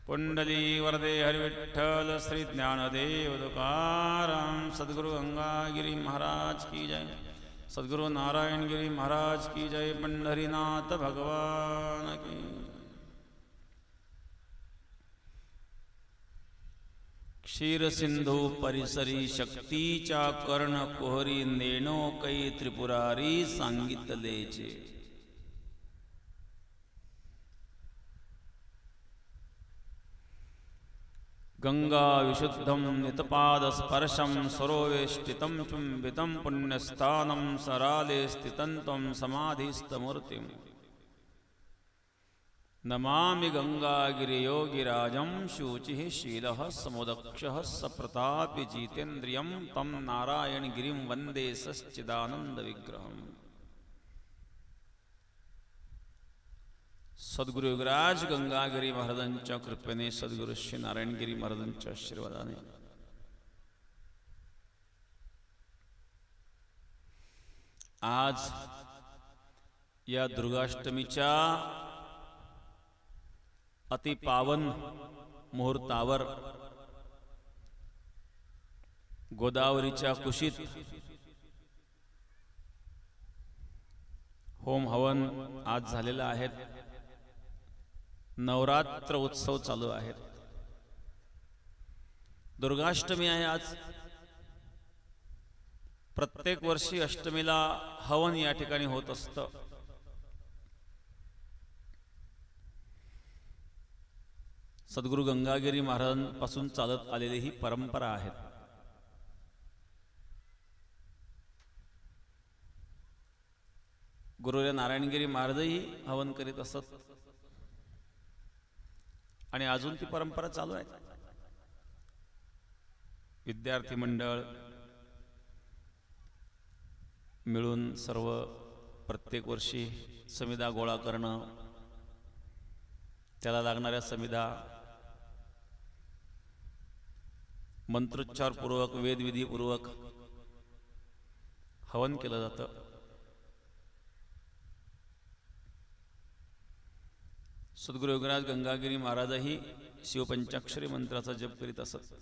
पुंडली वरदे हरिविठ्ठल श्री ज्ञानदेव तुकाराम सद्गुरु गंगागिरी महाराज की जय। सद्गुरु नारायण गिरी महाराज की जय। पंढरीनाथ भगवान की। क्षीर सिंधु परिसरी शक्तीच्या कर्ण कोहरी नेणो कै त्रिपुरारी सांगितलेचे। गंगा विशुद्धम नितपाद स्पर्शम सरोवेष्टितं चुंबितं पुण्यस्थानं सराले स्थितं त्वं समाधिस्थमूर्तिम्। नमामि गंगागिरियोगिराजं शुचिः शीलः समुदक्षः सप्रतापि जितेन्द्रियं तं नारायणगिरिं वंदे सच्चिदानंदविग्रहम्। सद्गुरु योगराज गंगागिरी महाराजांच्या कृपेने सद्गुरु श्री नारायणगिरी महाराजांच्या आशीर्वादाने आज या दुर्गाष्टमीच्या अतिपावन मुहूर्तावर गोदावरीच्या कुशीत होम हवन आज झालेला आहे। नवरात्र उत्सव चालू आहेत। दुर्गाष्टमी आहे आज। प्रत्येक वर्षी अष्टमीला हवन या ठिकाणी होत असतं। सद्गुरु गंगागिरी महाराजांपासून चालत आलेली ही परंपरा आहे। गुरुदेव नारायणगिरी महाराजही हवन करीत असत आणि अजून ती परंपरा चालू आहे। विद्यार्थी मंडळ मिळून सर्व प्रत्येक वर्षी समिधा गोळा करणं, त्याला लागणाऱ्या समिधा मंत्रोच्चारपूर्वक वेदविधीपूर्वक हवन केलं जातं। सद्गुरु योगराज गंगागिरी महाराजही शिवपंचाक्षरी मंत्राचा जप करीत असत।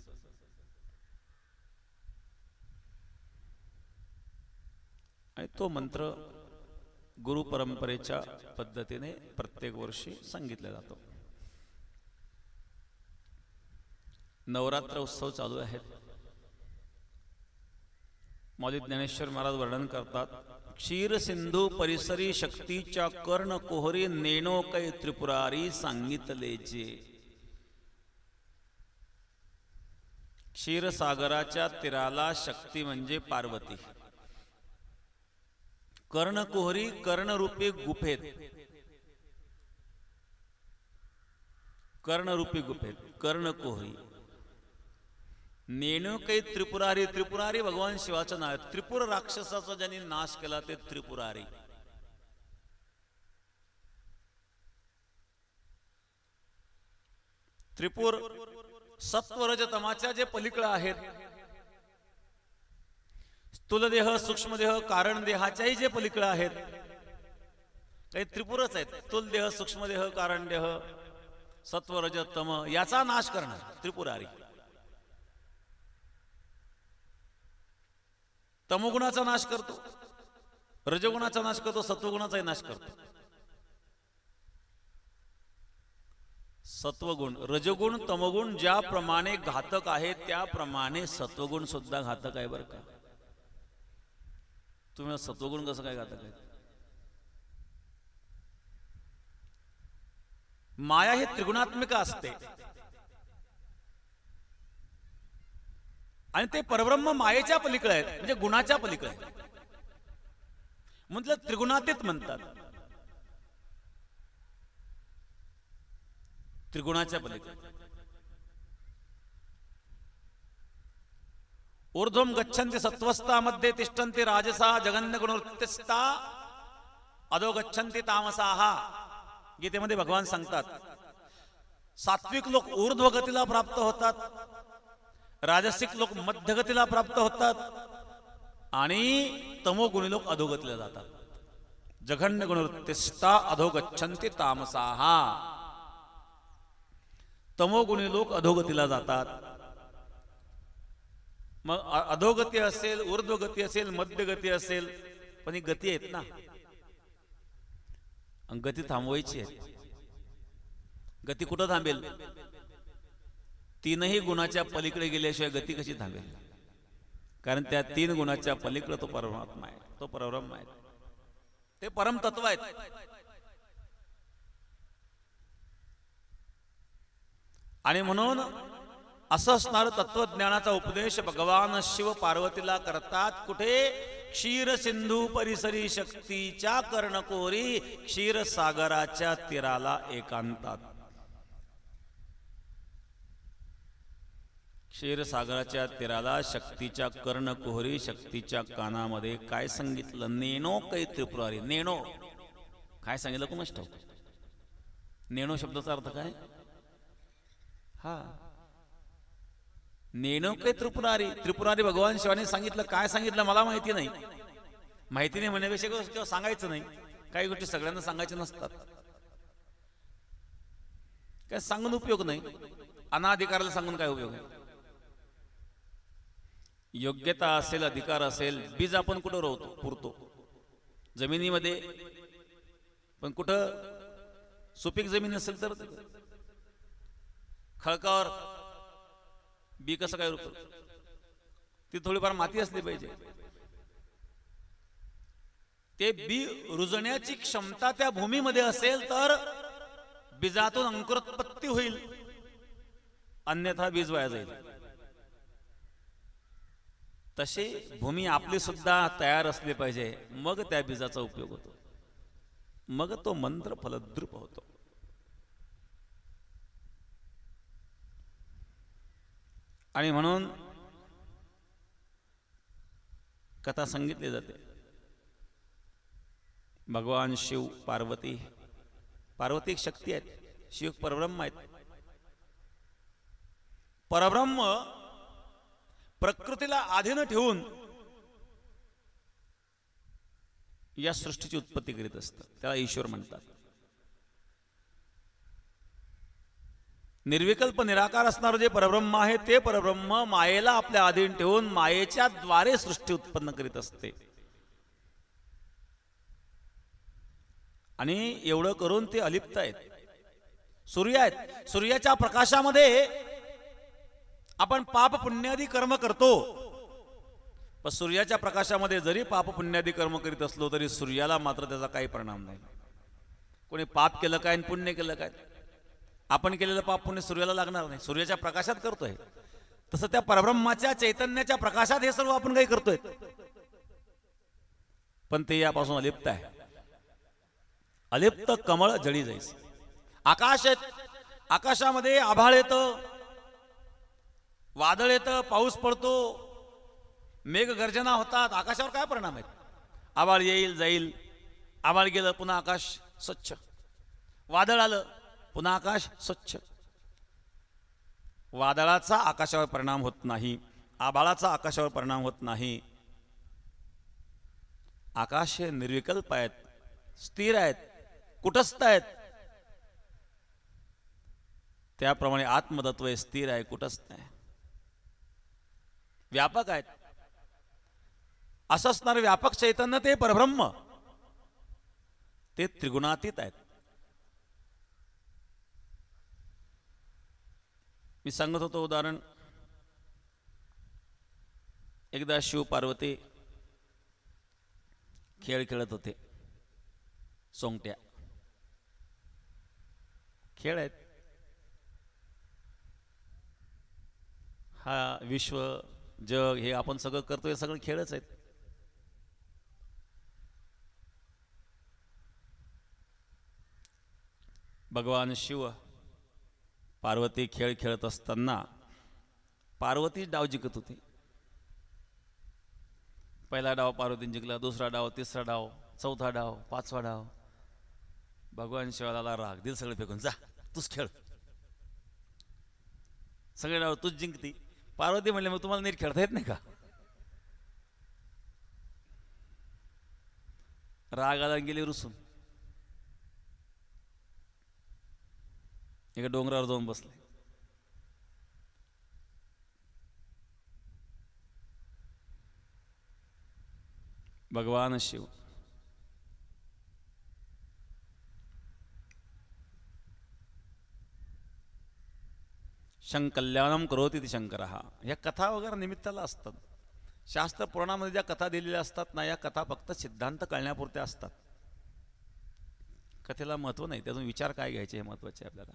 आणि तो मंत्र गुरु परंपरेच्या पद्धतीने प्रत्येक वर्षी सांगितला जातो। नवरात्र उत्सव चालू आहेत। मौली ज्ञानेश्वर महाराज वर्णन करतात, क्षीर सिंधू परिसरी शक्तीच्या कर्ण कोहरी नेणो कै त्रिपुरारी सांगितलेचे। क्षीरसागराच्या तीराला शक्ती म्हणजे पार्वती। कर्णकोहरी कर्णरूपी गुफेत, कर्णरूपी गुफेत कर्णकोहरी। नेणो कै त्रिपुरारी, त्रिपुरारी भगवान शिवाचं नाव आहे। त्रिपुर राक्षसाचा ज्यांनी नाश केला ते त्रिपुरारी। त्रिपुर सत्वरज तमाच्या जे पलीकडे आहेत स्थूलदेह, सूक्ष्मदेह, कारण देहाच्याही जे पलीकडे आहेत, काही त्रिपुरच आहेत. स्थूलदेह, सूक्ष्मदेह, कारण देह, सत्व, रज, तम याचा नाश करणार त्रिपुरारी. तमोगुणाचा नाश करतो, रजगुणाचा नाश करतो, सत्वगुणाचाही नाश करतो. सत्वगुण, रजगुण, तमगुण ज्याप्रमाणे घातक आहे त्याप्रमाणे सत्वगुण सुद्धा घातक आहे बरं का. तुम्ही सत्वगुण कसं काय घातक आहे? माया ही त्रिगुणात्मिका असते आणि ते परब्रह्म मायेच्या पलीकडे आहेत, म्हणजे गुणाच्या पलीकडे आहेत. म्हटलं त्रिगुणातीत म्हणतात, त्रिगुणाच्या पलीकडे. ऊर्ध्वं गच्छन्ति सत्त्वस्था मध्ये तिष्ठन्ति राजसा जगन्य गुणवृत्तिस्था अधो गच्छन्ति तामसाः. गीतेमध्ये भगवान सांगतात, सात्विक लोक ऊर्ध्व गतीला प्राप्त होतात, राजसिक लोक मध्यगतीला प्राप्त होतात आणि तमोगुणी लोक अधोगतीला जातात. जघन्य गुणवृत्तिस्था अधो गच्छन्ति तामसाः. तमोगुणी लोक अधोगतीला जातात. मग अधोगती असेल, ऊर्ध्वगती असेल, मध्यगती असेल, पण ही गती आहेत ना, गती थांबवायची आहे. गती कुठं थांबेल? तीनही गुणाच्या पलीकडे गेल्याशिवाय गती कशी थांबेल? कारण त्या तीन गुणाच्या पलीकडे तो परमात्मा आहे, तो परब्रह्म आहे, ते परमतत्व आहेत. आणि म्हणून असं असणारं तत्वज्ञानाचा उपदेश भगवान शिव पार्वतीला करतात. कुठे? क्षीर सिंधू परिसरी शक्तीच्या कर्णकोरी क्षीरसागराच्या तीराला एकांतात. क्षीरसागराच्या तीराला शक्तीच्या कर्णकोहरी शक्तीच्या कानामध्ये काय सांगितलं? नेणो कै त्रिपुरारी. नेणो काय सांगितलं कोणास ठाऊक? नेणो शब्दाचा अर्थ काय? हा, नेणो कै त्रिपुरारी. त्रिपुरारी भगवान शिवाने सांगितलं. काय सांगितलं मला माहिती नाही. माहिती नाही म्हणण्यापेक्षा सांगायचं नाही. काही गोष्टी सगळ्यांना सांगायच्या नसतात. काय सांगून उपयोग नाही. अनाधिकाराला सांगून काय उपयोग आहे? योग्यता असेल, अधिकार असेल, बीज आपण कुठं रोवतो, पुरतो जमिनीमध्ये. पण कुठं सुपीक जमीन असेल तर खळकावर बी कसं काय रुपत? ती थोडीफार माती असली पाहिजे. ते बी रुजण्याची क्षमता त्या भूमीमध्ये असेल तर बीजातून अंकुरोत्पत्ती होईल, अन्यथा बीज वाया जाईल. तशी भूमी आपली सुद्धा तयार असली पाहिजे, मग त्या बीजाचा उपयोग होतो, मग तो मंत्र फलद्रूप होतो. आणि म्हणून कथा सांगितली जाते. भगवान शिव पार्वती, पार्वती एक शक्ती आहेत, शिव परब्रह्म आहेत. परब्रह्म प्रकृतीला अधीन ठेवून या सृष्टीची उत्पत्ती करीत असतात. त्याला ईश्वर म्हणतात. निर्विकल्प निराकार असणारं जे परब्रह्म आहे ते परब्रह्म मायेला आपल्या अधीन ठेवून मायेच्या द्वारे सृष्टी उत्पन्न करीत असते. आणि एवढं करून ते अलिप्त आहेत, सूर्य आहेत. सूर्याच्या प्रकाशामध्ये आपण पाप पुण्यादी कर्म करतो. पण सूर्याच्या प्रकाशामध्ये जरी पाप पुण्यादी कर्म करीत असलो तरी सूर्याला मात्र त्याचा काही परिणाम नाही. कोणी पाप केलं काय आणि पुण्य केलं काय, आपण केलेलं पाप पुण्य सूर्याला लागणार नाही. सूर्याच्या प्रकाशात करतोय. तसं त्या परब्रह्माच्या चैतन्याच्या प्रकाशात हे सर्व आपण काही करतोय, पण ते यापासून अलिप्त आहे. अलिप्त कमळ जळी जायचं. आकाश आहेत, आकाशामध्ये आभाळ येतं, वादळ येतं, पाऊस पडतो, मेघगर्जना होतात. आकाशावर काय परिणाम आहेत? आभाळ येईल जाईल, आभाळ गेलं पुन्हा आकाश स्वच्छ, वादळ आलं पुन्हा आकाश स्वच्छ. वादळाचा आकाशावर परिणाम होत नाही, आभाळाचा आकाशावर परिणाम होत नाही. आकाश हे निर्विकल्प आहेत, स्थिर आहेत, कुटस्थ आहेत. त्याप्रमाणे आत्मतत्व हे स्थिर आहे, कुटस्थ आहे, व्यापक आहेत. असं असणारे व्यापक चैतन्य ते परब्रह्म, ते त्रिगुणातीत आहेत. मी सांगत होतो उदाहरण, एकदा शिव पार्वती खेळ खेळत होते. सोंगट्या खेळ आहेत. हा विश्व जग हे आपण सगळं करतोय, सगळं खेळच आहेत. भगवान शिव पार्वती खेळ खेळत असताना पार्वती डाव जिंकत होती. पहिला डाव पार्वतीने जिंकला, दुसरा डाव, तिसरा डाव, चौथा डाव, पाचवा डाव. भगवान शिवाला राग, दिल सगळे फेकून, जा तूच खेळ, सगळे डाव तूच जिंकती. पार्वती म्हणले, मग तुम्हाला नीट खेळता येत नाही का? राग आला, गेली रुसून एका डोंगरावर जाऊन बसले. भगवान शिव शंकल्याणम करोति इति शंकरः. या कथा वगैरे निमित्ताला असतात. शास्त्र पुराणामध्ये ज्या कथा दिलेल्या असतात ना, या कथा फक्त सिद्धांत कळण्यापुरत्या असतात. कथेला महत्त्व नाही, त्यातून विचार काय घ्यायचे हे महत्त्वाचे आपल्याला.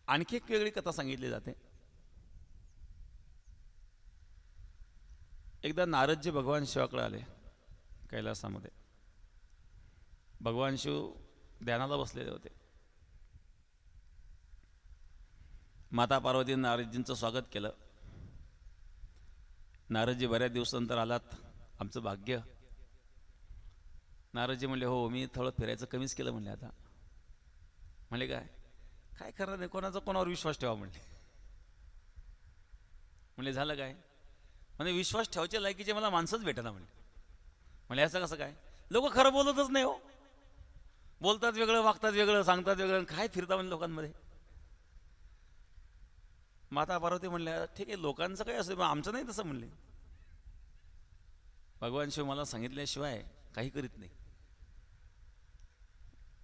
आणखी एक वेगळी कथा सांगितली जाते. एकदा नारदजी भगवान शिवाकडे आले कैलासामध्ये. भगवान शिव ध्यानाला बसलेले होते. माता पार्वतीने नारदजींचं स्वागत केलं. नारदजी बऱ्याच दिवसानंतर आलात, आमचं भाग्य. नारदजी म्हणले, हो मी थोडं फिरायचं कमीच केलं म्हणले आता. म्हणले काय काय करणार नाही, कोणाचा कोणावर विश्वास ठेवा म्हणले. म्हणले झालं काय? म्हणजे विश्वास ठेवायच्या लायकीचे मला माणसंच भेटेना म्हणले. म्हणले असं कसं काय? लोक खरं बोलतच नाही हो, बोलतात वेगळं, वागतात वेगळं, सांगतात वेगळं, काय फिरता म्हणजे लोकांमध्ये. माता पार्वती म्हणल्या, ठीक आहे लोकांचं काय असं, आमचं नाही तसं म्हणले. भगवान शिव मला सांगितल्याशिवाय काही करीत नाही.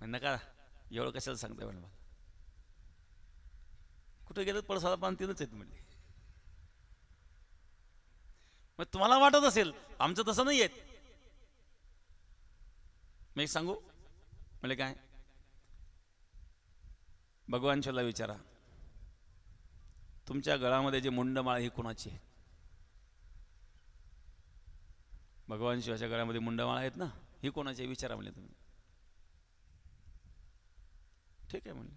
नका एवढं कशाला सांगताय म्हणलं. मला कुठे गेलं पळसाला पान तिथंच आहेत म्हणले. मग तुम्हाला वाटत असेल आमचं तसं नाही आहेत. मी एक सांगू म्हणजे काय, भगवान शिवला विचारा, तुमच्या गळामध्ये जे मुंडमाळ ही कोणाची आहे? भगवान शिवाच्या गळ्यामध्ये मुंडमाळ आहेत ना, ही कोणाची आहे विचारा म्हणले तुम्ही. ठीक आहे म्हणले.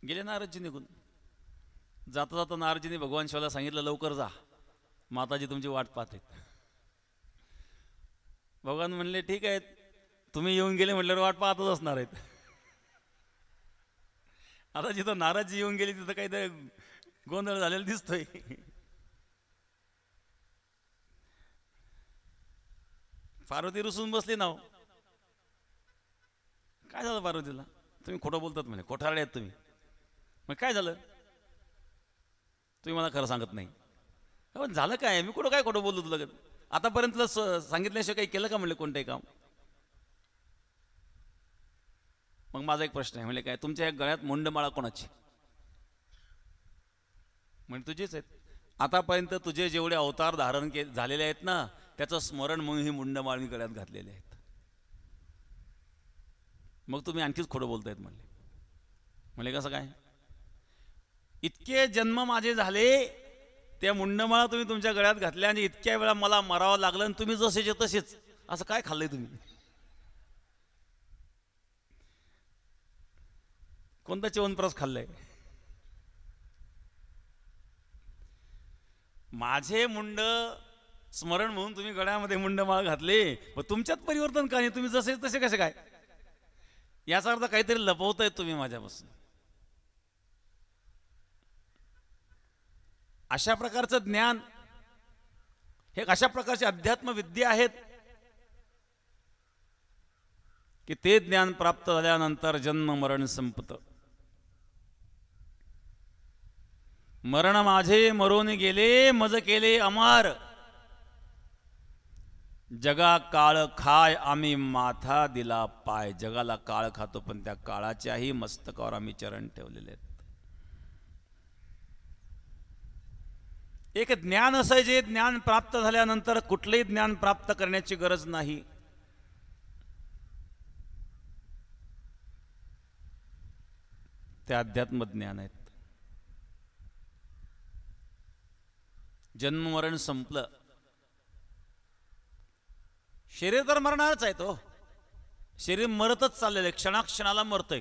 गेले नारदजी निघून. जाता जाता नारदजीने भगवान शिवाला सांगितलं, लवकर जा, माताजी तुमची वाट पाहत आहेत. भगवान म्हणले, ठीक आहे तुम्ही येऊन गेले म्हटल्यावर वाट पाहतच असणार आहेत. आता जिथं नारदजी येऊन गेली तिथं काहीतरी गोंधळ झालेला दिसतोय. पार्वती रुसून बसली ना. काय झालं पार्वतीला? तुम्ही खोटं बोलतात म्हणे, खोटारडे आहेत तुम्ही. मग काय झालं? तुम्ही मला खरं सांगत नाही. पण झालं काय? मी कुठं काय खोटं बोललो तुला? आतापर्यंत तुला सांगितल्याशिवाय काही केलं का म्हणले कोणतंही काम? मग माझा एक प्रश्न आहे, म्हणजे काय तुमच्या या गळ्यात मुंडमाळा कोणाची? म्हणजे तुझेच आहेत. आतापर्यंत तुझे जेवढे अवतार धारण झालेले आहेत ना, त्याचं स्मरण म्हणून ही मुंडमाळ मी गळ्यात घातलेली आहेत. मग तुम्ही आणखीच खोटं बोलतायत म्हणले. म्हणले कसं काय? इतके जन्म माझे झाले, त्या मुंडमाळा तुम्ही तुमच्या गळ्यात घातल्या आणि इतक्या वेळा मला मरावं लागलं आणि तुम्ही जसेचे तसेच. असं काय खाल्लंय तुम्ही? कोणता च्यवनप्राश खाल्लाय? माझे मुंड स्मरण म्हणून तुम्ही गळ्यामध्ये मुंडमाळ घातले, मग तुमच्यात परिवर्तन का नाही? तुम्ही जसे तसे कसे काय? याचा अर्थ काहीतरी लपवतायत तुम्ही माझ्यापासून. अशा प्रकारचं ज्ञान, हे अशा प्रकारचे अध्यात्म विद्या आहेत की ते ज्ञान प्राप्त झाल्यानंतर जन्म मरण संपतं. मरण माझे मरून गेले, मज केले अमर. जगा काळ खाय, आम्ही माथा दिला पाय. जगाला काळ खातो, पण त्या काळाच्याही मस्तकावर आम्ही चरण ठेवलेले आहेत. एक ज्ञान असं आहे जे ज्ञान प्राप्त झाल्यानंतर कुठलेही ज्ञान प्राप्त करण्याची गरज नाही. ते अध्यात्म ज्ञान आहेत. जन्म मरण संपलं, शरीर तर मरणारच आहे. तो शरीर मरतच चाललेलं आहे, क्षणाक्षणाला मरतंय.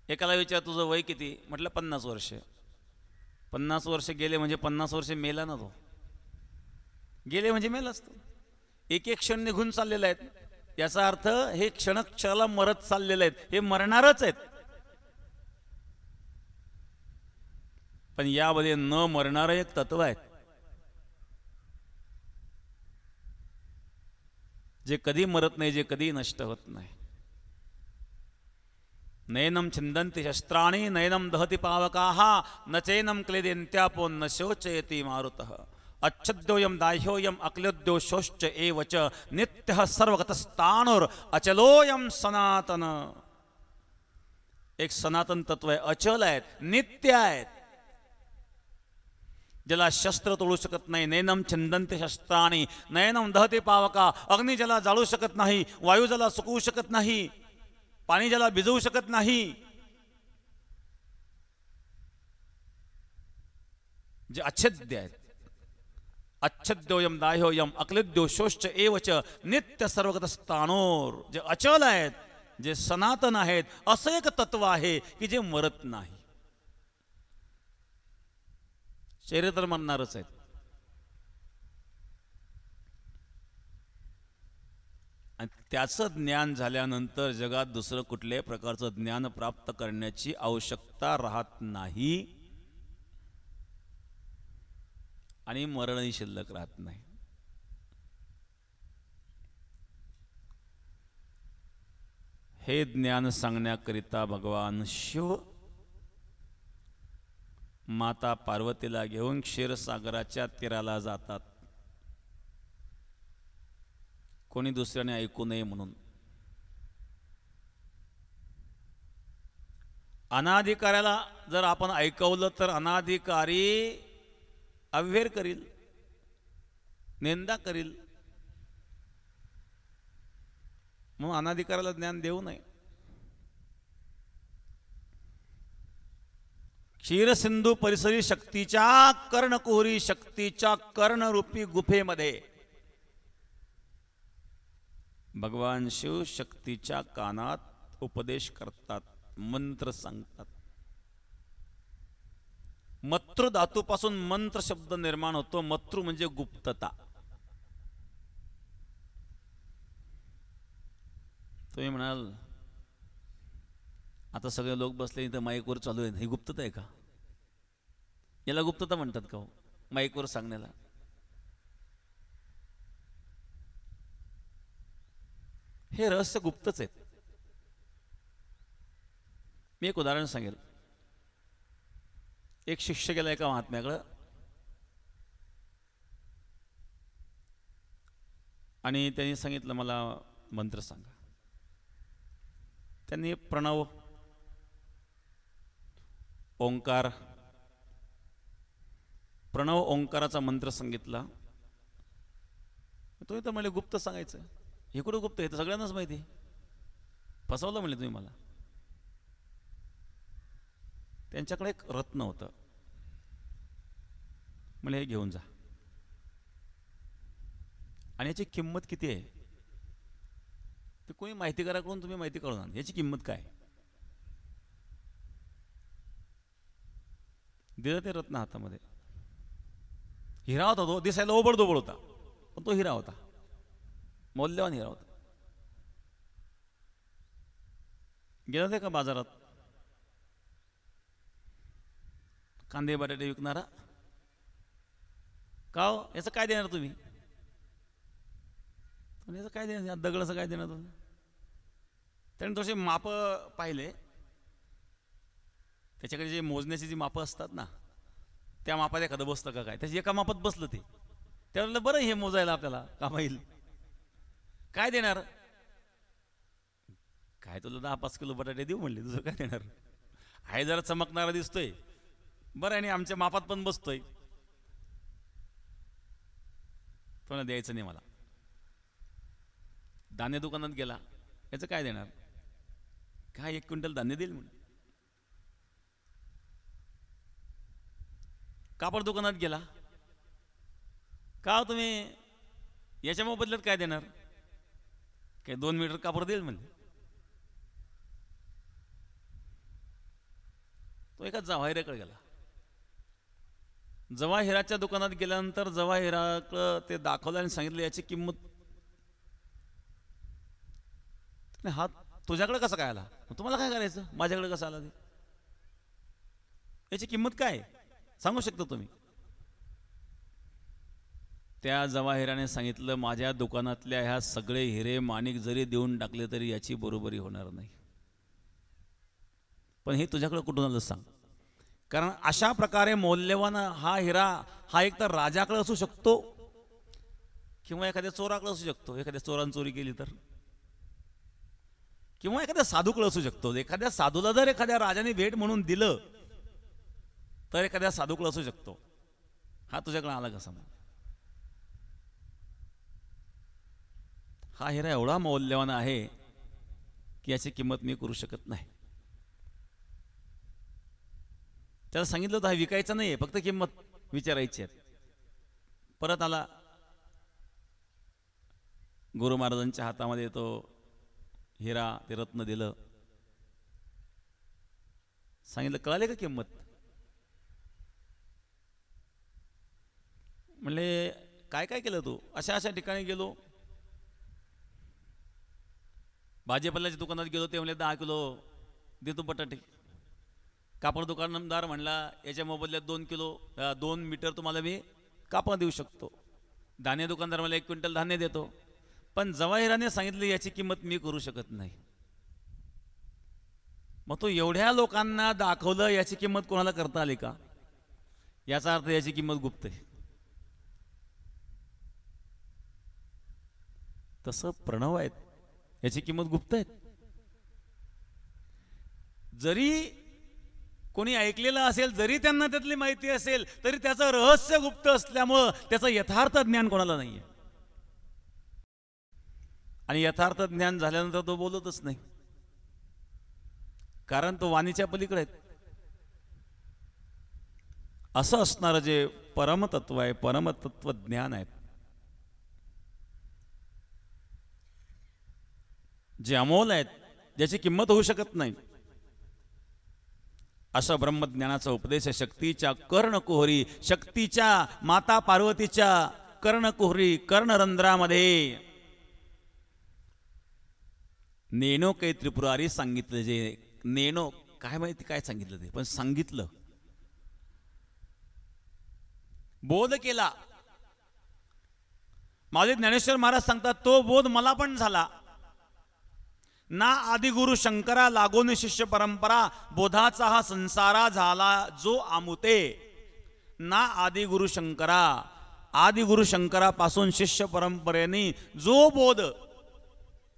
एकाला विचार तुझं वय किती, म्हटलं 50 वर्ष. 50 वर्ष गेले म्हणजे 50 वर्ष मेला ना. तो गेले म्हणजे मेलाच तो. एक एक क्षण निघून चाललेला आहेत. याचा अर्थ हे क्षणाला मरत चाललेले आहेत, हे मरणारच आहेत. पण यामध्ये न मरणारं एक तत्व आहे जे कधी मरत नाही, जे कधी नष्ट होत नाही. नयनम छिंदन्ति शस्त्राणि नयनम दहति पावकाः न चैनम क्लेदेन्त्यापो न शोचयति मारुतः. अच्छद्योयम दाह्योयम अक्लोद्यो शोश्च एव च नित्यः सर्वगतस्ताणुर अचलोयम सनातन. एक सनातन तत्व आहे, अचल आहेत, नित्य आहेत, ज्याला शस्त्र तोडू शकत नाही. नैनम छिंदन्ति शस्त्राणि नयनम दहति पावका. अग्नी ज्याला जाळू शकत नाही, वायू ज्याला सुकवू शकत नाही, पाणी ज्याला भिजवू शकत नाही, जे अच्छेद्य आहेत. अच्छद्योयम दाह्योयम अक्लिद्यो शोश्च एव च नित्य सर्वगतस्ताणोर. जे अचल आहेत, जे सनातन आहेत, असं एक तत्व आहे की जे मरत नाही. शरीर तर मरणारच आहेत. आणि त्याचं ज्ञान झाल्यानंतर जगात दुसरं कुठल्याही प्रकारचं ज्ञान प्राप्त करण्याची आवश्यकता राहत नाही आणि मरणही शिल्लक राहत नाही. हे ज्ञान सांगण्याकरिता भगवान शिव माता पार्वतीला घेऊन क्षीरसागराच्या तीराला जातात, कोणी दुसऱ्याने ऐकू नये म्हणून. अनाधिकाऱ्याला जर आपण ऐकवलं तर अनाधिकारी अव्हेर करील, निंदा करील. म्हणून अनाधिकाऱ्याला ज्ञान देऊ नये. क्षीरसिंधू परिसरी शक्तीच्या कर्णकुहरी, शक्तीच्या कर्णरूपी गुफेमध्ये भगवान शिव शक्तीच्या कानात उपदेश करतात, मंत्र सांगतात. मत्रू धातूपासून मंत्र शब्द निर्माण होतो. मत्रू म्हणजे गुप्तता. तुम्ही म्हणाल आता सगळे लोक बसले इथं माईकवर चालू आहे, ही गुप्तता आहे का? याला गुप्तता म्हणतात का हो, माईकवर सांगण्याला? हे रहस्य गुप्तच आहेत. मी एक उदाहरण सांगेल. एक शिष्य गेला एका महात्म्याकडं आणि त्यांनी सांगितलं मला मंत्र सांगा. त्यांनी प्रणव, ओंकार, प्रणव ओंकाराचा मंत्र सांगितला. तो तर मला गुप्त सांगायचं. हे कुठं गुप्त आहे? तर सगळ्यांनाच माहिती. फसवलं म्हणले तुम्ही मला. त्यांच्याकडे एक रत्न होतं. म्हणजे हे घेऊन जा आणि याची किंमत किती आहे ते कोणी माहितीकाराकडून तुम्ही माहिती काढून आण. याची किंमत काय? दिलं ते रत्न हातामध्ये. हिरा होता तो, दिसायला ओबडधोबड होता, पण तो हिरा होता, मौल्यवान हिरा होता. गेला ते का बाजारात, कांदे बटाटे विकणारा. का हो, याचं काय देणार तुम्ही? याचं काय देणार, दगडाचं काय देणार तुम्ही? त्याने तसे माप पाहिले, त्याच्याकडे जे मोजण्याची जी मापं असतात ना, त्या मापात एखादं बसतं का काय? त्याची एका मापात बसलं ते, त्यावेळेला बरं हे मोजायला आपल्याला कामा येईल. काय देणार? काय तुला 10-5 किलो बटाटे देऊ म्हणले, तुझं काय देणार? आहे जरा चमकणारा दिसतोय बरं, आणि आमच्या मापात पण बसतोय, तो द्यायचं नाही मला. धान्य दुकानात गेला, याचं काय देणार? काय 1 क्विंटल धान्य देईल म्हणून. कापड दुकानात गेला, का तुम्ही याच्या मोबदल्यात काय देणार? काय 2 मीटर कापड देईल म्हणजे. तो एका जवाहिराकडे गेला. जवाहिराच्या दुकानात गेल्यानंतर जवाहिराकडं ते दाखवलं आणि सांगितलं याची किंमत. हा तुझ्याकडे कसं काय आला? तुम्हाला काय करायचं, माझ्याकडे कसं आला ते? याची किंमत काय सांगू शकता तुम्ही? त्या जवाहिराने सांगितलं, माझ्या दुकानातल्या ह्या सगळे हिरे माणिक जरी देऊन टाकले तरी याची बरोबरी होणार नाही. पण हे तुझ्याकडे कुठून आलं सांग? कारण अशा प्रकारे मौल्यवान हा हिरा हा एक तर राजाकडे असू शकतो किंवा एखाद्या चोराकडे असू शकतो, एखाद्या चोरानं चोरी केली तर, किंवा एखाद्या साधूकडे असू शकतो. एखाद्या साधूला जर एखाद्या राजाने भेट म्हणून दिलं तर एखाद्या साधूकडे असू शकतो. हा तुझ्याकडे आला कसा? हा हिरा एवढा मौल्यवान आहे की याची किंमत मी करू शकत नाही. त्याला सांगितलं होतं हा विकायचा नाहीये, फक्त किंमत विचारायची आहे. परत आला, गुरु महाराजांच्या हातामध्ये तो हिरा ते रत्न दिलं, सांगितलं कळाले का किंमत? म्हणले काय काय केलं तू? अशा अशा ठिकाणी गेलो, भाजीपाल्याच्या दुकानात गेलो, ते म्हणले 10 किलो देतो बटाटे. कापड दुकानदार म्हणला याच्या मोबदल्यात 2 मीटर तुम्हाला मी कापड देऊ शकतो. धान्य दुकानदार मला 1 क्विंटल धान्य देतो. पण जवाहिराने सांगितलं याची किंमत मी करू शकत नाही. मग तो एवढ्या लोकांना दाखवलं, याची किंमत कोणाला करता आली का? याचा अर्थ याची किंमत गुप्त आहे. तसं प्रणव आहेत, याची किंमत गुप्त आहे. जरी कोणी ऐकलेलं असेल, जरी त्यांना त्यातली माहिती असेल, तरी त्याचं रहस्य गुप्त असल्यामुळं त्याचं यथार्थ ज्ञान कोणाला नाहीये. आणि यथार्थ ज्ञान झाल्यानंतर तो बोलतच नाही, कारण तो वाणीच्या पलीकडे आहे. असं असणारं जे परमतत्व आहे, परमतत्व ज्ञान आहे, जे अमोल आहेत, ज्याची किंमत होऊ शकत नाही, अशा ब्रह्मज्ञानाचा उपदेश शक्तीच्या कर्णकुहरी, शक्तीच्या माता पार्वतीच्या कर्णकुहरी कर्णरंध्रामध्ये नेनो काही त्रिपुरारी सांगितलं. जे नेनो काय माहिती काय सांगितलं ते, पण सांगितलं, बोध केला. माझे ज्ञानेश्वर महाराज सांगतात, तो बोध मला पण झाला ना. आदिगुरु शंकरा लागून शिष्य परंपरा, बोधाचा हा संसारा झाला जो आमुते. ना आदिगुरु शंकरा, आदिगुरु शंकरापासून शिष्य परंपरेने जो बोध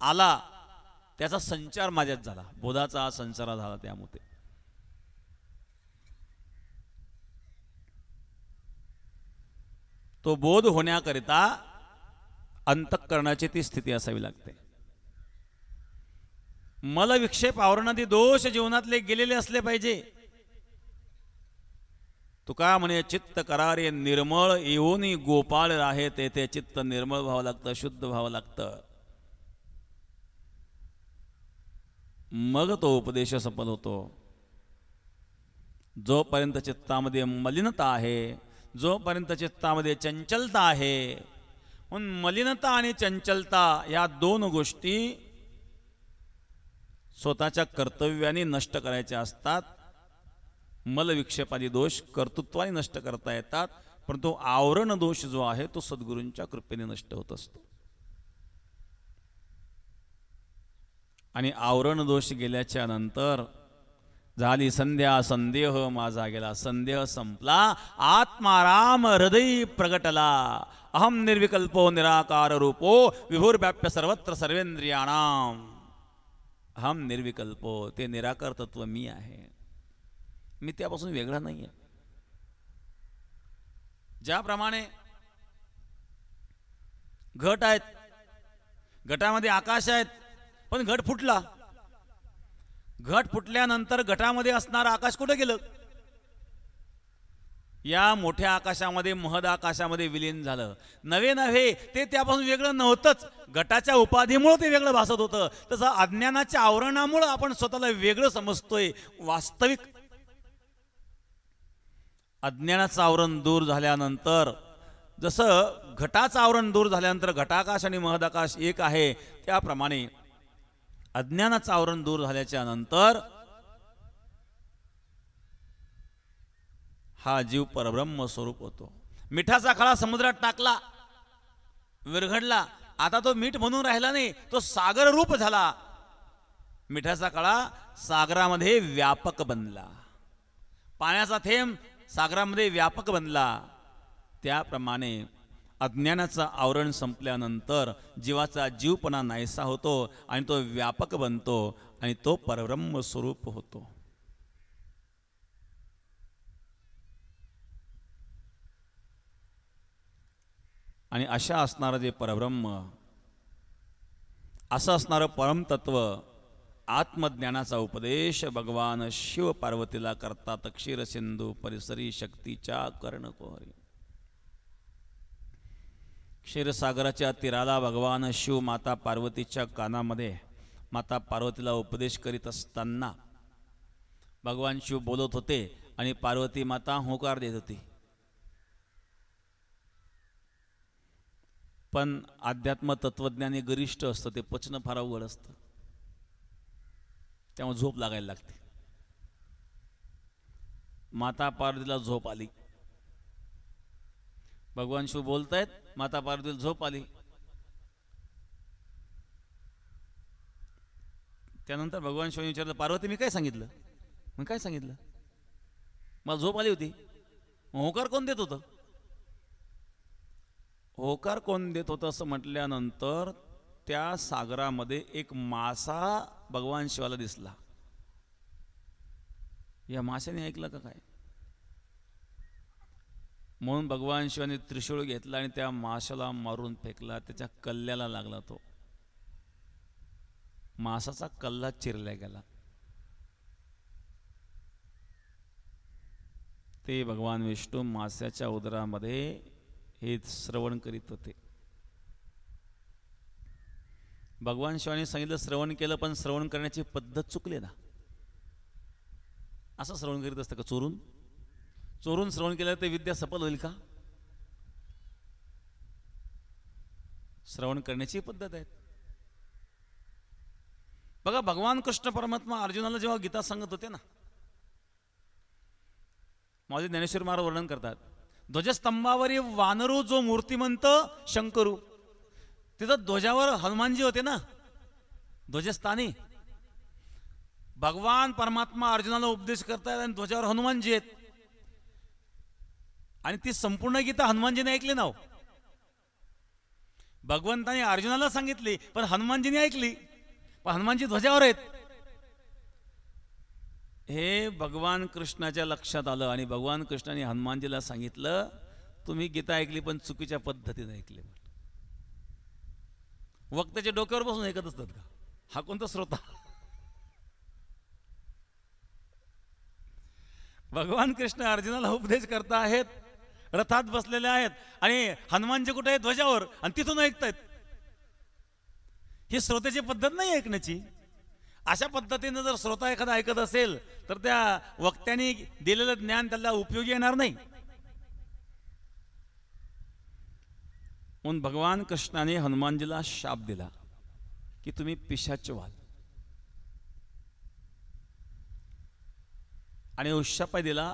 आला त्याचा संचार माझ्यात झाला. बोधाचा हा संसार झाला त्या आमुते. तो बोध होण्याकरिता अंतःकरणाची ती स्थिती असावी लागते. मल विक्षेप आवरणादी दोष जीवनातले गेलेले असले पाहिजे. तुका म्हणे चित्त करारे निर्मळ, येऊनी गोपाळ आहे तेथे चित्त निर्मळ व्हावं लागतं, शुद्ध व्हावं लागतं, मग तो उपदेश सफल होतो. जोपर्यंत चित्तामध्ये मलिनता आहे, जोपर्यंत चित्तामध्ये चंचलता आहे, म्हणून मलिनता आणि चंचलता या 2 गोष्टी स्वतःच्या कर्तव्याने नष्ट करायच्या असतात. मलविक्षेपादी दोष कर्तृत्वाने नष्ट करता येतात, परंतु आवरण दोष जो आहे तो सद्गुरूंच्या कृपेने नष्ट होत असतो. आणि आवरण दोष गेल्याच्या नंतर झाली संध्या, संदेह माझा गेला, संदेह संपला, आत्माराम हृदयी प्रगटला, अहम निर्विकल्पो निराकार रूपो विभुर्व्याप्य सर्वत्र सर्वेंद्रियाणाम. अहम निर्विकल्पो, ते निराकार तत्व मी आहे, मी त्यापासून वेगळा नाही आहे. ज्याप्रमाणे घट आहेत, घटामध्ये आकाश आहेत, पण घट फुटला, घट फुटल्यानंतर घटामध्ये असणारं आकाश कुठे गेलं? या मोठ्या आकाशामध्ये, महद आकाशामध्ये विलीन झालं. नवे नव्हे, ते त्यापासून वेगळं नव्हतंच, घटाच्या उपाधीमुळे ते वेगळं भासत होतं. तसं अज्ञानाच्या आवरणामुळे आपण स्वतःला वेगळं समजतोय. वास्तविक अज्ञानाचं आवरण दूर झाल्यानंतर, जसं घटाचं आवरण दूर झाल्यानंतर घटाकाश आणि महदाकाश एक आहे, त्याप्रमाणे अज्ञानाचं आवरण दूर झाल्याच्या नंतर हा जीव परब्रह्म स्वरूप होतो. मिठाचा खळा समुद्रात टाकला, विरघडला, आता तो मीठ म्हणून राहिला नाही, तो सागर रूप झाला. मिठाचा खळा सागरामध्ये व्यापक बनला, पाण्याचा थेंब सागरामध्ये व्यापक बनला. त्याप्रमाणे अज्ञानाचं आवरण संपल्यानंतर जीवाचा जीवपणा नाहीसा होतो आणि तो व्यापक बनतो आणि तो परब्रह्म स्वरूप होतो. आणि अशा असणारं जे परब्रह्म, असं असणारं परमतत्व, आत्मज्ञानाचा उपदेश भगवान शिव पार्वतीला करतात क्षीर सिंधू परिसरी शक्तीच्या कर्णकोहरी. क्षीरसागराच्या तीराला भगवान शिव माता पार्वतीच्या कानामध्ये माता पार्वतीला उपदेश करीत असताना भगवान शिव बोलत होते आणि पार्वती माता होकार देत होती. पण अध्यात्म तत्वज्ञानी गरिष्ठ असतं, ते पचन फार अवघड असतं, त्यामुळे झोप लागायला लागते. माता पार्वतीला झोप आली, भगवान शिव बोलतायत, माता पार्वतीला झोप आली. त्यानंतर भगवान शिवाने विचारलं, पार्वती मी काय सांगितलं? मग काय सांगितलं? मला झोप आली होती. होकार कोण देत होतं? होकार कोण देत होतं असं म्हटल्यानंतर त्या सागरामध्ये एक मासा भगवान शिवाला दिसला. या माशाने ऐकलं का काय? म्हणून भगवान शिवाने त्रिशूळ घेतला आणि त्या माशाला मारून फेकला, त्याच्या कल्ल्याला लागला. तो मासाचा कल्ला चिरला गेला. ते भगवान विष्णू माशाच्या उदरामध्ये हे श्रवण करीत होते. भगवान शिवाने सांगितलं श्रवण केलं, पण श्रवण करण्याची पद्धत चुकली ना. असं श्रवण करीत असतं का? चोरून चोरून श्रवण केलं तर विद्या सफल होईल का? श्रवण करण्याची पद्धत आहे. बघा, भगवान कृष्ण परमात्मा अर्जुनाला जेव्हा गीता सांगत होते ना, माझे ज्ञानेश्वर महाराज वर्णन करतात, ध्वजस्तंभावरील वानरू जो मूर्तिमंत शंकरू, तिथं ध्वजावर हनुमानजी होते ना, ध्वजस्थानी. भगवान परमात्मा अर्जुनाला उपदेश करतात आणि ध्वजावर हनुमानजी आहेत. आणि ती संपूर्ण गीता हनुमानजीने ऐकली ना. भगवंताने अर्जुनाला सांगितली, पण हनुमानजीने ऐकली, पण हनुमानजी ध्वजावर आहेत. हे भगवान कृष्णाच्या लक्षात आलं आणि भगवान कृष्णाने हनुमानजीला सांगितलं, तुम्ही गीता ऐकली पण चुकीच्या पद्धतीने ऐकली. वक्त्याच्या डोक्यावर बसून ऐकत असतात का? हा कोणता श्रोता? भगवान कृष्ण अर्जुनाला उपदेश करता आहेत, रथात बसलेले आहेत आणि हनुमानजी कुठे आहेत? ध्वजावर, आणि तिथून ऐकतायत. ही श्रोत्याची पद्धत नाही ऐकण्याची. अशा पद्धतीने जर श्रोता एखादा ऐकत असेल तर त्या वक्त्याने दिलेलं ज्ञान त्याला उपयोगी येणार नाही. म्हणून भगवान कृष्णाने हनुमानजीला शाप दिला की तुम्ही पिशाच व्हाल. आणि उशापाय दिला,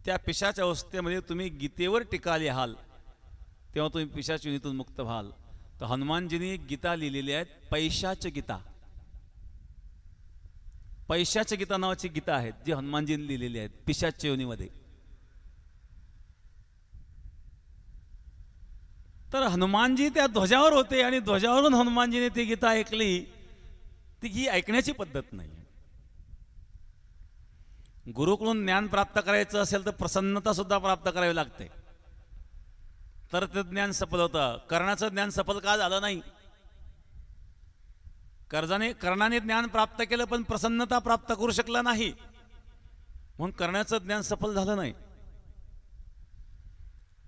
त्या पिशाच्या अवस्थेमध्ये तुम्ही गीतेवर टीका लिहाल तेव्हा तुम्ही पिशाच योनीतून मुक्त व्हाल. तर हनुमानजींनी गीता लिहिलेली आहेत, पैशाची गीता. पैशाची गीता नावाची गीता आहेत जी हनुमानजींनी लिहिलेली आहेत पिशाच्या योनीमध्ये. तर हनुमानजी त्या ध्वजावर होते आणि ध्वजावरून हनुमानजीने ती गीता ऐकली. ती ही ऐकण्याची पद्धत नाही. गुरुकडून ज्ञान प्राप्त करायचं असेल तर प्रसन्नता सुद्धा प्राप्त करावी लागते, तर ते ज्ञान सफल होतं. कर्णाचं ज्ञान सफल का झालं नाही? कर्णाने ज्ञान प्राप्त केलं पण प्रसन्नता प्राप्त करू शकला नाही, म्हणून कर्णाचं ज्ञान सफल झालं नाही.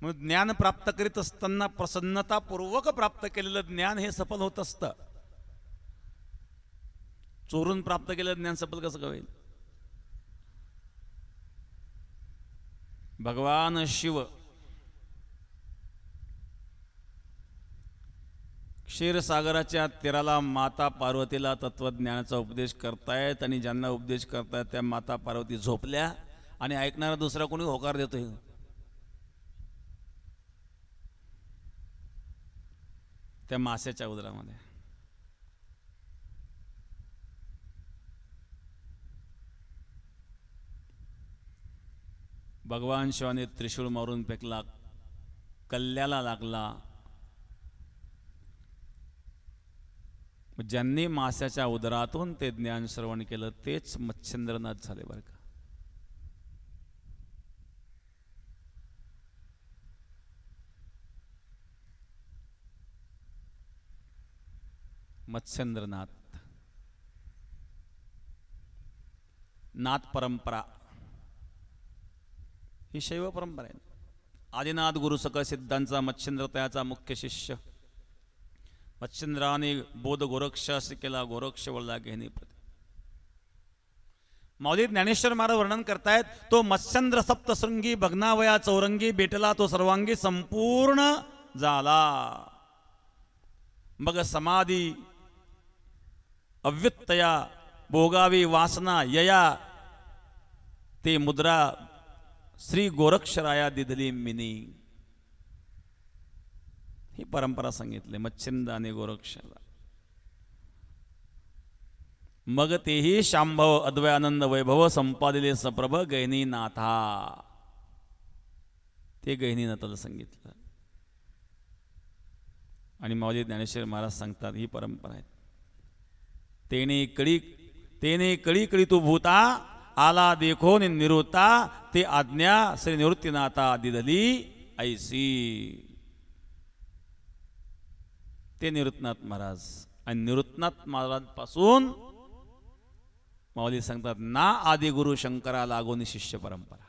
मग ज्ञान प्राप्त करीत असताना प्रसन्नतापूर्वक प्राप्त केलेलं ज्ञान हे सफल होत असतं. चोरून प्राप्त केलेलं ज्ञान सफल कसं होईल? भगवान शिव क्षीरसागराच्या तीराला माता पार्वतीला तत्वज्ञानाचा उपदेश करतायत आणि ज्यांना उपदेश करतायत त्या माता पार्वती झोपल्या आणि ऐकणारा दुसरा कोणी होकार देतोय. त्या माशाच्या उदरामध्ये. भगवान शिवाने त्रिशूळ मारून फेकला, कल्ल्याला लागला. ज्यांनी माशाच्या उदरातून ते ज्ञान श्रवण केलं तेच मच्छिंद्रनाथ झाले बरं का. मत्स्येंद्रनाथ. नाथ परंपरा ही शैव परंपरा आहे. आदिनाथ गुरु सकळ सिद्धांचा मच्छिंद्रतयाचा मुख्य शिष्य. मच्छिंद्राने बोध गोरक्षास केला, गोरक्ष वळला घेणे प्रति. माऊली ज्ञानेश्वर महाराज वर्णन करतायत, तो मत्स्येंद्र सप्तशृंगी भग्नावया चौरंगी भेटला तो सर्वांगी संपूर्ण झाला. मग समाधी अव्युत्तया भोगावी वासना यया ते मुद्रा श्री गोरक्षराया दिधली मिनी. ही परंपरा सांगितली मच्छिंद्र आणि गोरक्षाला. मग तेही शांभव अद्वयानंद वैभव संपादिले सप्रभ गहिनीनाथा. ते गहिनीनाथाला सांगितलं. आणि माऊली ज्ञानेश्वर महाराज सांगतात ही परंपरा आहे. तेने कळी कळी तू भूता आला देखो निवृत्ता ते आज्ञा श्री निवृत्तीनाथा दिदली ऐसी. ते निवृत्तनाथ महाराज. आणि निवृत्तनाथ महाराज पासून माऊली सांगतात ना आदिगुरु शंकरा लागून शिष्य परंपरा.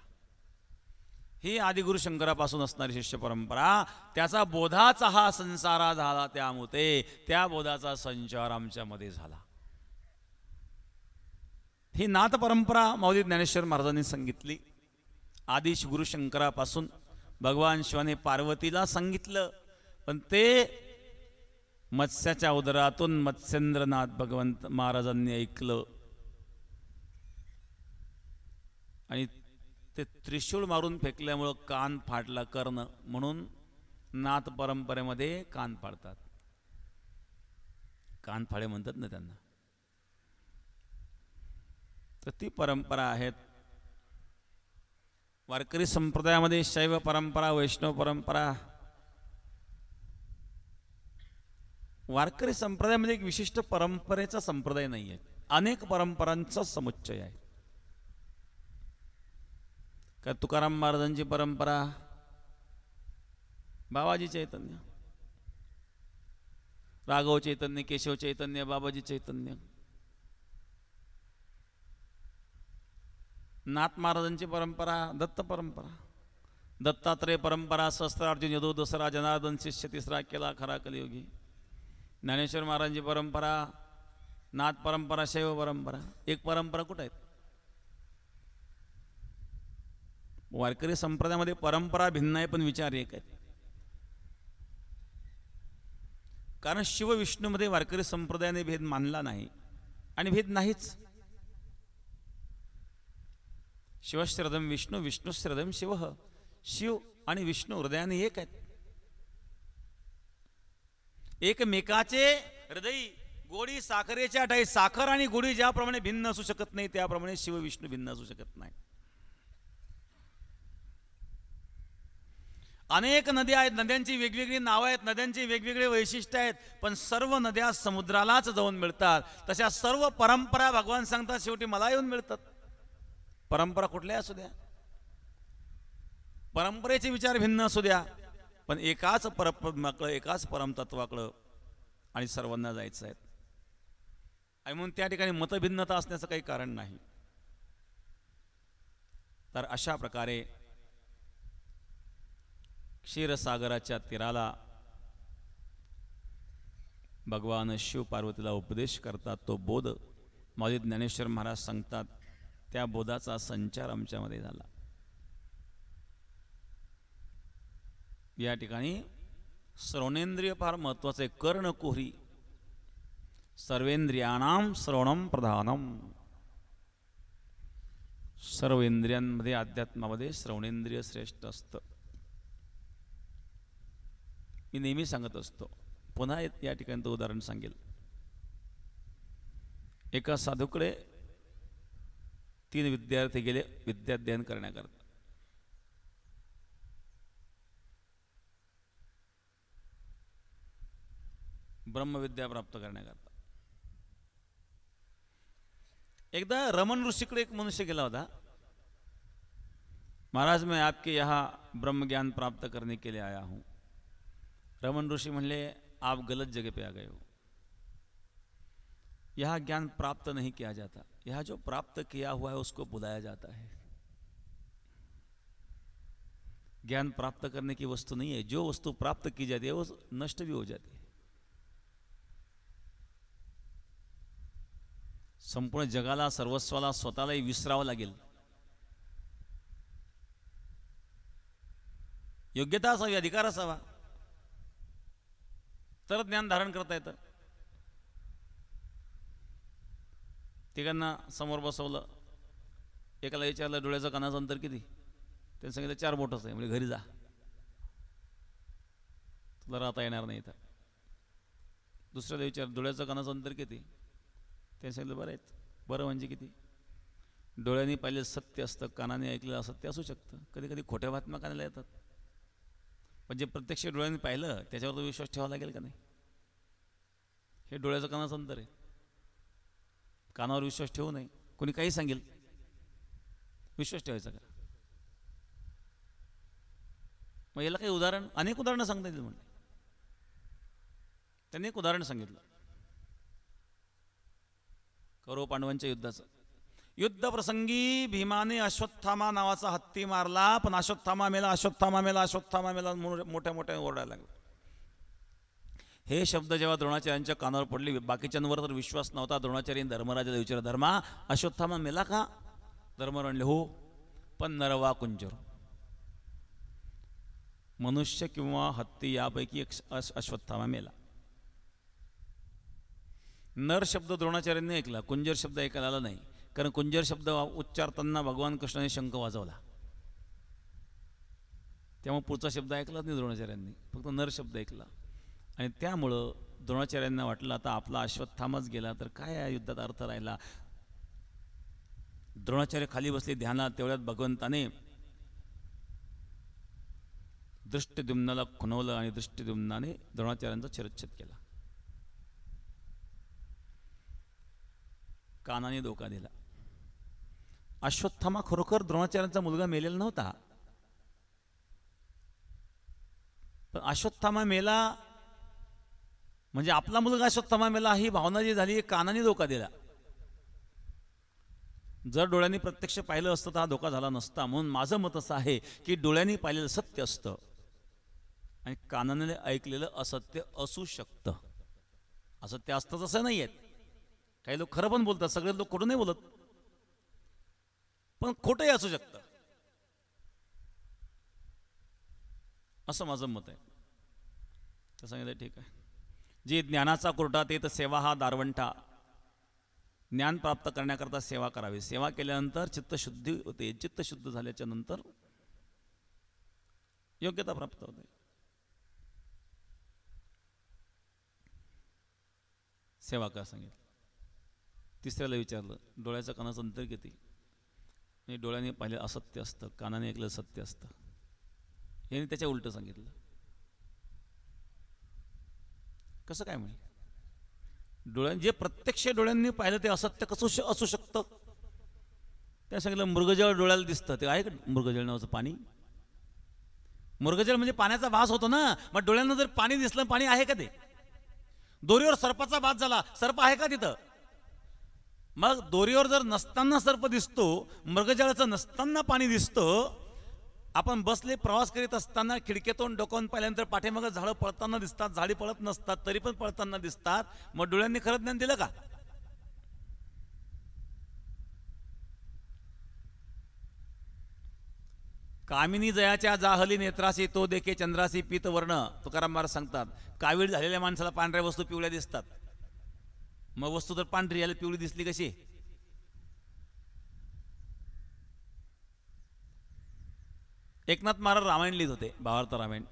ही आदिगुरु शंकरापासून असणारी शिष्य परंपरा. त्याचा बोधाचा हा संसारा झाला त्यामुळे त्या बोधाचा संचार आमच्यामध्ये झाला. ही नाथ परंपरा माऊली ज्ञानेश्वर महाराजांनी सांगितली. आदि गुरु शंकरापासून भगवान शिवाने पार्वतीला सांगितलं, पण ते मत्स्याच्या उदरातून मत्स्येंद्रनाथ भगवंत महाराजांनी ऐकलं आणि ते त्रिशूळ मारून फेकल्यामुळं कान फाटला कर्ण. म्हणून नाथ परंपरेमध्ये कान फाडतात. कान फाळे म्हणतात ना त्यांना. तर ती परंपरा आहेत. वारकरी संप्रदायामध्ये शैव परंपरा, वैष्णव परंपरा. वारकरी संप्रदायामध्ये एक विशिष्ट परंपरेचा संप्रदाय नाही आहे, अनेक परंपरांचा समुच्चय आहे. का तुकाराम महाराजांची परंपरा बाबाजी चैतन्य, राघव चैतन्य, केशव चैतन्य, बाबाजी चैतन्य. नाथ महाराजांची परंपरा दत्त परंपरा, दत्तात्रेय परंपरा, सहस्त्रार्जुन यदु दसरा जनार्दन शिष्य तिसरा केला खरा कलियुगी. ज्ञानेश्वर महाराजांची परंपरा, नाथ परंपरा, शैव परंपरा. एक परंपरा कुठे आहेत? वारकरी संप्रदायामध्ये परंपरा भिन्न आहे पण विचार एक आहेत. कारण शिव विष्णूमध्ये वारकरी संप्रदायाने भेद मानला नाही आणि भेद नाहीच. शिवश्रदम विष्णू विष्णुश्रदम शिव. शिव आणि विष्णू हृदयाने एक आहेत. एकमेकाचे हृदय गोडी साखरेच्या टाई. साखर आणि गोडी ज्याप्रमाणे भिन्न असू शकत नाही त्याप्रमाणे शिव विष्णू भिन्न असू शकत नाही. अनेक नद्या आहेत, नद्यांची वेगवेगळी नावं आहेत, नद्यांची वेगवेगळे वैशिष्ट्य आहेत, पण सर्व नद्या समुद्रालाच जाऊन मिळतात. तशा सर्व परंपरा भगवान सांगतात शेवटी मला येऊन मिळतात. परंपरा कुठल्या असू द्या, परंपरेचे विचार भिन्न असू द्या, पण एकाच परमाकडं एकाच परमतत्वाकडं आणि सर्वांना जायचं आहे. आणि म्हणून त्या ठिकाणी मतभिन्नता असण्याचं काही कारण नाही. तर अशा प्रकारे क्षीरसागराच्या तीराला भगवान शिव पार्वतीला उपदेश करतात. तो बोध माझे ज्ञानेश्वर महाराज सांगतात त्या बोधाचा संचार आमच्यामध्ये झाला. या ठिकाणी श्रवणेंद्रिय फार महत्वाचे. कर्णकुहरी सर्वेंद्रियाणाम श्रवणम प्रधानम. सर्व इंद्रियांमध्ये अध्यात्मामध्ये श्रवणेंद्रिय श्रेष्ठ असतं. मी नेहमी सांगत असतो, पुन्हा या ठिकाणी तो उदाहरण सांगेल. एका साधूकडे 3 विद्यार्थी गेले विद्याध्ययन करण्याकरता. ब्रह्मविद्या प्राप्त करण्याकरता. एकदा रमण ऋषीकडे एक मनुष्य गेला होता. महाराज मैं आपके यहाँ ब्रह्म ज्ञान प्राप्त करने के लिए आया हूँ. रमन ऋषि म्हणले आप गलत जगह पे आ गए हो. यह ज्ञान प्राप्त नहीं किया जाता, यह जो प्राप्त किया हुआ है उसको बुलाया जाता है. ज्ञान प्राप्त करने की वस्तु नहीं है. जो वस्तु प्राप्त की जाती है वो नष्ट भी हो जाती है. संपूर्ण जगाला सर्वस्वाला स्वतःलाही विसरावं लागेल. योग्यता असावी, अधिकार असावा, तर ज्ञान धारण करता येतं. तिघांना समोर बसवलं. एकाला विचारलं डोळ्याचं कानाचं अंतर किती. त्यांनी सांगितलं 4 बोटच आहे. म्हणजे घरी जा, तुला राहता येणार नाही इथं. दुसऱ्याला विचारलं डोळ्याचं कानाचं अंतर किती. त्यांनी सांगितलं बरं आहेत. बरं म्हणजे किती. डोळ्यांनी पाहिलेलं सत्य असतं, कानाने ऐकलेलं असत्य असू शकतं. कधी कधी खोट्या बातम्या कानाला येतात, पण जे प्रत्यक्ष डोळ्यांनी पाहिलं त्याच्यावर तो विश्वास ठेवावा लागेल का नाही. हे डोळ्याचं कानाचं अंतर आहे. कानावर विश्वास ठेवू नये. कोणी काही सांगेल, विश्वास ठेवायचा का. मग याला काही उदाहरण, अनेक उदाहरणं सांगता येतील म्हणते. त्यांनी एक उदाहरण सांगितलं कौरव पांडवांच्या युद्धाचं. युद्ध प्रसंगी भीमाने अश्वत्थामा नावाचा हत्ती मारला, पण अश्वत्थामा मेला, अश्वत्थामा मेला, अश्वत्थामा मेला मोठ्या मोठ्या ओरडायला लागला. हे शब्द जेव्हा द्रोणाचार्यांच्या कानावर पडले, बाकीच्यांवर तर विश्वास नव्हता. द्रोणाचार्यांनी धर्मराजाला विचारलं, धर्मा अश्वत्थामा मेला का. धर्म म्हणले हो, पण नरवा कुंजर, मनुष्य किंवा हत्ती यापैकी एक अश्वत्थामा मेला. नर शब्द द्रोणाचार्यांनी ऐकला, कुंजर शब्द ऐकायला आला नाही. कारण कुंजर शब्द उच्चारताना भगवान कृष्णाने शंख वाजवला, त्यामुळे पुढचा शब्द ऐकलाच नाही द्रोणाचार्यांनी, फक्त नर शब्द ऐकला. आणि त्यामुळं द्रोणाचार्यांना वाटलं आता आपला अश्वत्थामाच गेला तर काय या युद्धात अर्थ राहिला. द्रोणाचार्य खाली बसले ध्यानात. तेवढ्यात भगवंताने दृष्टद्युम्नाला खुणवलं आणि दृष्टद्युम्नाने द्रोणाचार्यांचा शिरच्छेद केला. कानाने धोका दिला. अश्वत्थामा खरोखर द्रोणाचार्यांचा मुलगा मेलेला नव्हता, पण अश्वत्थामा मेला म्हणजे आपला मुलगा अश्वत्थामा मेला ही भावना जी झाली, कानाने धोका दिला. जर डोळ्यांनी प्रत्यक्ष पाहिलं असतं तर हा धोका झाला नसता. म्हणून माझं मत असं आहे की डोळ्यांनी पाहिलेलं सत्य असतं आणि कानाने ऐकलेलं असत्य असू शकतं. असत्य असतंच असं नाही आहेत. काही लोक खरं पण बोलतात, सगळे लोक खोटं नाही बोलत, पण खोटंही असू शकतं, असं माझं मत आहे. तर सांगितलं ठीक आहे. जे ज्ञानाचा कोर्टा ते तर सेवा हा दारवंटा. ज्ञान प्राप्त करण्याकरता सेवा करावी. सेवा केल्यानंतर चित्तशुद्धी होते. चित्तशुद्ध झाल्याच्या नंतर योग्यता प्राप्त होते. सेवा का सांगितलं. तिसऱ्याला विचारलं डोळ्याचं कानाचं अंतर किती. आणि डोळ्याने पाहिलं असत्य असतं, कानाने ऐकलं सत्य असतं. याने त्याच्या उलटं सांगितलं. कसं काय म्हणे. जे प्रत्यक्ष डोळ्यांनी पाहिलं ते असत्य कसं असू शकतं. त्या सांगितलं मृगजळ डोळ्याला दिसतं. ते आहे का मृगजळ नावाचं पाणी. मृगजळ म्हणजे पाण्याचा भास होतो ना. मग डोळ्यांना जर पाणी दिसलं, पाणी आहे का ते. दोरीवर सर्पाचा भास झाला, सर्प आहे का तिथं. मग दोरीवर जर नसताना सर्प दिसतो, मृगजळाचं नसताना पाणी दिसतं. आपण बसले प्रवास करीत असताना खिडकीतून डोकावून पाहिल्यानंतर पाठीमागं झाडं पळताना दिसतात, झाडी पळत नसतात तरी पण पळताना दिसतात. मग डोळ्यांनी खरं ज्ञान दिलं का. कामिनी जयाच्या जाहली नेत्रासी तो देखे चंद्रासी पीत वर्ण. तुकाराम महाराज सांगतात कावीळ झालेल्या माणसाला पांढऱ्या वस्तू पिवळ्या दिसतात. मग वस्तू तर पांढरी याला पिवळी दिसली कशी. एकनाथ महाराज रामायण लिहित होते, भावार्थ रामायण.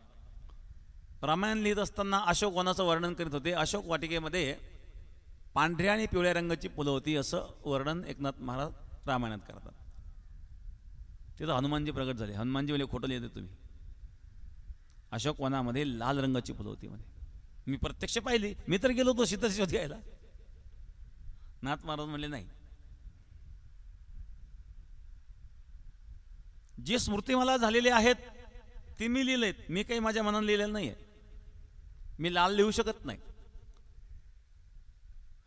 रामायण लिहित असताना अशोक वनाचं वर्णन करीत होते. अशोक वाटिकेमध्ये पांढऱ्या आणि पिवळ्या रंगाची फुलं होती असं वर्णन एकनाथ महाराज रामायणात करतात. तिथं हनुमानजी प्रगट झाले. हनुमानजी म्हणजे खोटं लिहिते तुम्ही. अशोक वनामध्ये लाल रंगाची फुलं होती म्हणे. मी प्रत्यक्ष पाहिली, मी तर गेलो होतो सीता शोध घ्यायला. नाथ महाराज म्हणले नाही. जे स्मृती मला झालेले आहेत ते मी लिहिलेत. मी काही माझ्या मनाने लिहिलेलं नाहीये. मी लाल लिहू शकत नाही.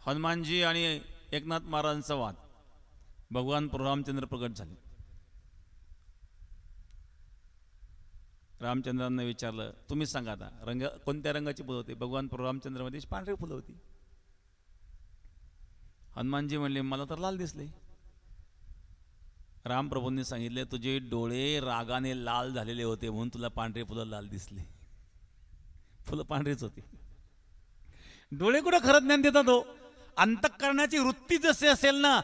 हनुमानजी आणि एकनाथ महाराजांचा वाद. भगवान रामचंद्र प्रगट झाले. रामचंद्रांना विचारलं तुम्ही सांगा आता रंग कोणत्या रंगाची फुलं होती. भगवान रामचंद्रमध्ये पांढरी फुलं होती. हनुमानजी म्हणले मला तर लाल दिसले. रामप्रभूंनी सांगितले तुझे डोळे रागाने लाल झालेले होते म्हणून तुला पांढरे फुलं लाल दिसले. फुलं पांढरीच होती. डोळे कुठं खरं ज्ञान देतात हो. अंतःकरणाची वृत्ती जशी असेल ना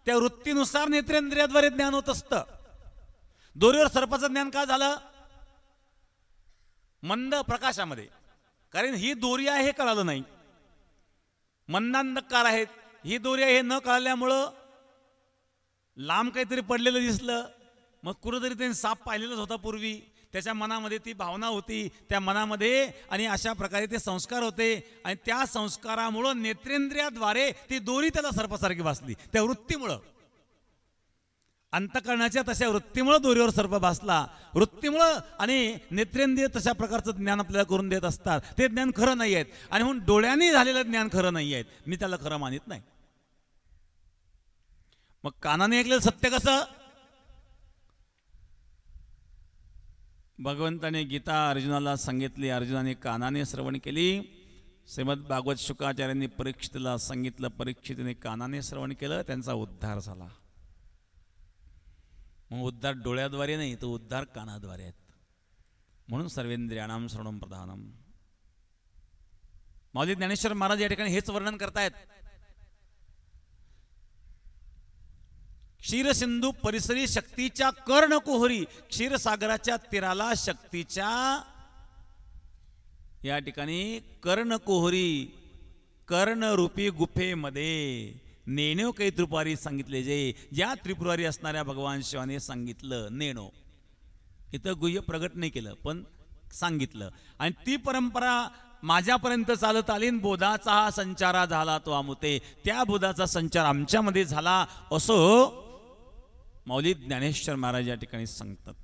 त्या वृत्तीनुसार नेत्रेंद्रियाद्वारे ज्ञान होत असतं. दोरीवर सर्पाचं ज्ञान का झालं. मंद प्रकाशामध्ये. कारण ही दोरी आहे हे कळालं नाही. मंदांधकार आहेत ही दोरी आहे हे न कळल्यामुळं लांब काहीतरी पडलेलं दिसलं. मग कुठंतरी त्यांनी साप पाहिलेलाच होता पूर्वी. त्याच्या मनामध्ये ती भावना होती. त्या मनामध्ये आणि अशा प्रकारे ते संस्कार होते. आणि त्या संस्कारामुळं नेत्रेंद्रियाद्वारे ती दोरी त्याला सर्पासारखी भासली. त्या वृत्तीमुळं अंतःकरणाच्या तशा वृत्तीमुळं दोरीवर सर्प भासला. वृत्तीमुळं आणि नेत्रेंद्रिय तशा प्रकारचं ज्ञान आपल्याला करून देत असतात. ते ज्ञान खरं नाही आहेत. आणि म्हणून डोळ्यांनी झालेलं ज्ञान खरं नाही आहेत. मी त्याला खरं मानित नाही. मग कानाने ऐकलेलं सत्य कसं. भगवंताने गीता अर्जुनाला सांगितली. अर्जुनाने कानाने श्रवण केली. श्रीमद भागवत शुकाचार्यांनी परीक्षितला सांगितलं. परीक्षितने कानाने श्रवण केलं. त्यांचा उद्धार झाला. मग उद्धार डोळ्याद्वारे नाही तो उद्धार कानाद्वारे आहेत. म्हणून सर्वेंद्रियाणाम श्रवणम प्रधानम. माऊली ज्ञानेश्वर महाराज या ठिकाणी हेच वर्णन करतायत. क्षीरसिंधू परिसरी शक्तीच्या कर्णकुहरी. क्षीरसागराच्या तीराला शक्तीच्या या ठिकाणी कर्णकुहरी कर्णरूपी गुफेमध्ये नेणो काही त्रिपुरारी सांगितले जे. ज्या त्रिपुरारी असणाऱ्या भगवान शिवाने सांगितलं नेणो. इथं गुह्य प्रगट नाही केलं पण सांगितलं. आणि ती परंपरा माझ्यापर्यंत चालत आली. बोधाचा हा संचारा झाला तो आमुते. त्या बोधाचा संचार आमच्यामध्ये झाला असो माऊली ज्ञानेश्वर महाराज या ठिकाणी सांगतात.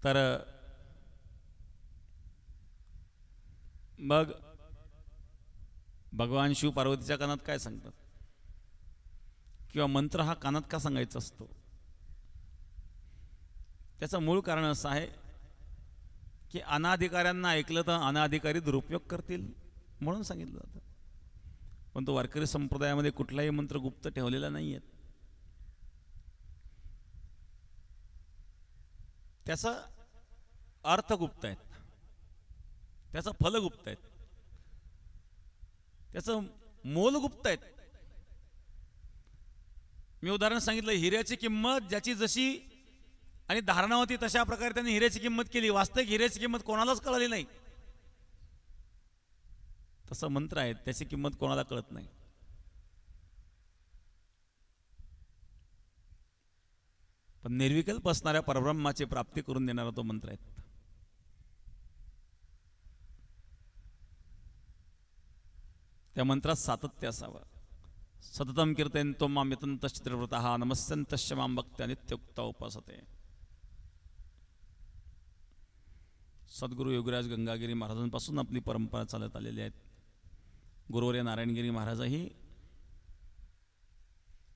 तर मग भगवान शिव पार्वतीच्या कानात काय सांगतात किंवा मंत्र हा कानात का सांगायचा असतो. त्याचं मूळ कारण असं आहे की अनाधिकाऱ्यांना ऐकलं तर अनाधिकारी दुरुपयोग करतील म्हणून सांगितलं जातं. पण तो वारकरी संप्रदायामध्ये कुठलाही मंत्र गुप्त ठेवलेला नाही आहे. त्याचा अर्थ गुप्त आहेत. त्याचं फल गुप्त आहेत. त्याचं मोल गुप्त आहेत. मी उदाहरण सांगितलं, हिऱ्याची किंमत ज्याची जशी आणि धारणा होती तशा प्रकारे त्यांनी हिऱ्याची किंमत केली. वास्तविक हिऱ्याची किंमत कोणालाच कळली नाही. तसं मंत्र आहे, त्याची किंमत कोणाला कळत नाही. पण निर्विकल्प असणाऱ्या परब्रह्माची प्राप्ती करून देणारा तो मंत्र आहे. त्या मंत्रात सातत्य असावं. सततम कीर्तयन्तो मां यतन्तश्च त्रिव्रतः नमस्यन्तश्च मां भक्त्या नित्योक्ता उपासते. सद्गुरू योगीराज गंगागिरी महाराजांपासून आपली परंपरा चालत आलेली आहे. गुरुवर्य नारायणगिरी महाराजही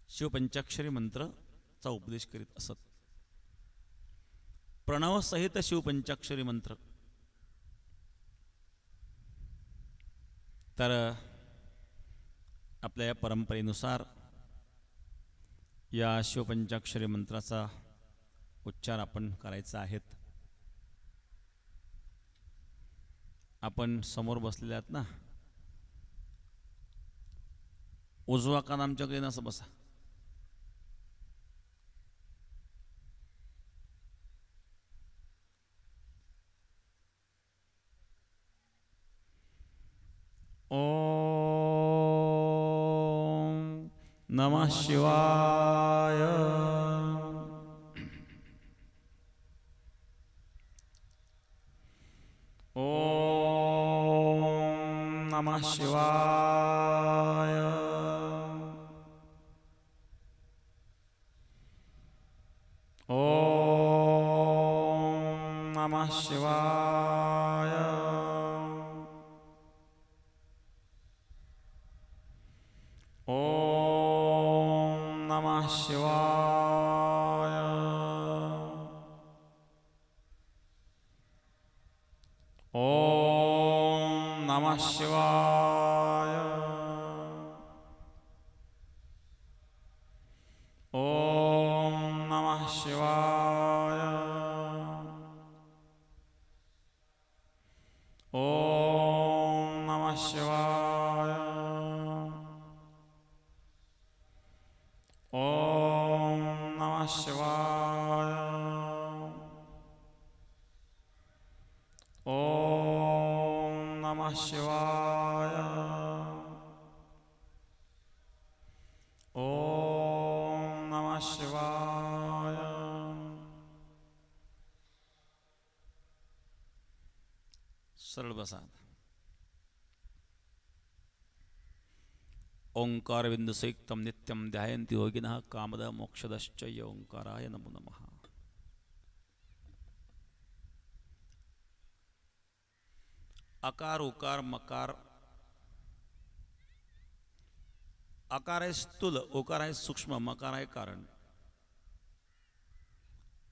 शिवपंचाक्षरी मंत्रचा उपदेश करीत असत. प्रणव सहित शिवपंचाक्षरी मंत्र. तर आपल्या या परंपरेनुसार या शिवपंचाक्षरी मंत्राचा उच्चार आपण करायचा आहेत. आपण समोर बसलेले आहात ना, उजवा कान आमच्याकडे नसं बसा. ओम नमः शिवाय. ओम नमः शिवाय. ओम नमः शिवाय. ओम नमः शिवाय. ओम नमः शिवाय. ओम नमः शिवाय. ओम नमः शिवाय. ओम नमः शिवाय. ओम नमः शिवाय. ओम नमः शिवाय. सरळ बसा. ओंकार बिंदुसयुक्तम नित्यम ध्यायन्ति योगिनः कामदः मोक्षदश्च ओंकाराय नमो नमः. अकार उकार मकार. आकार आहे स्थूल, ओकार आहे सूक्ष्म, मकार आहे कारण.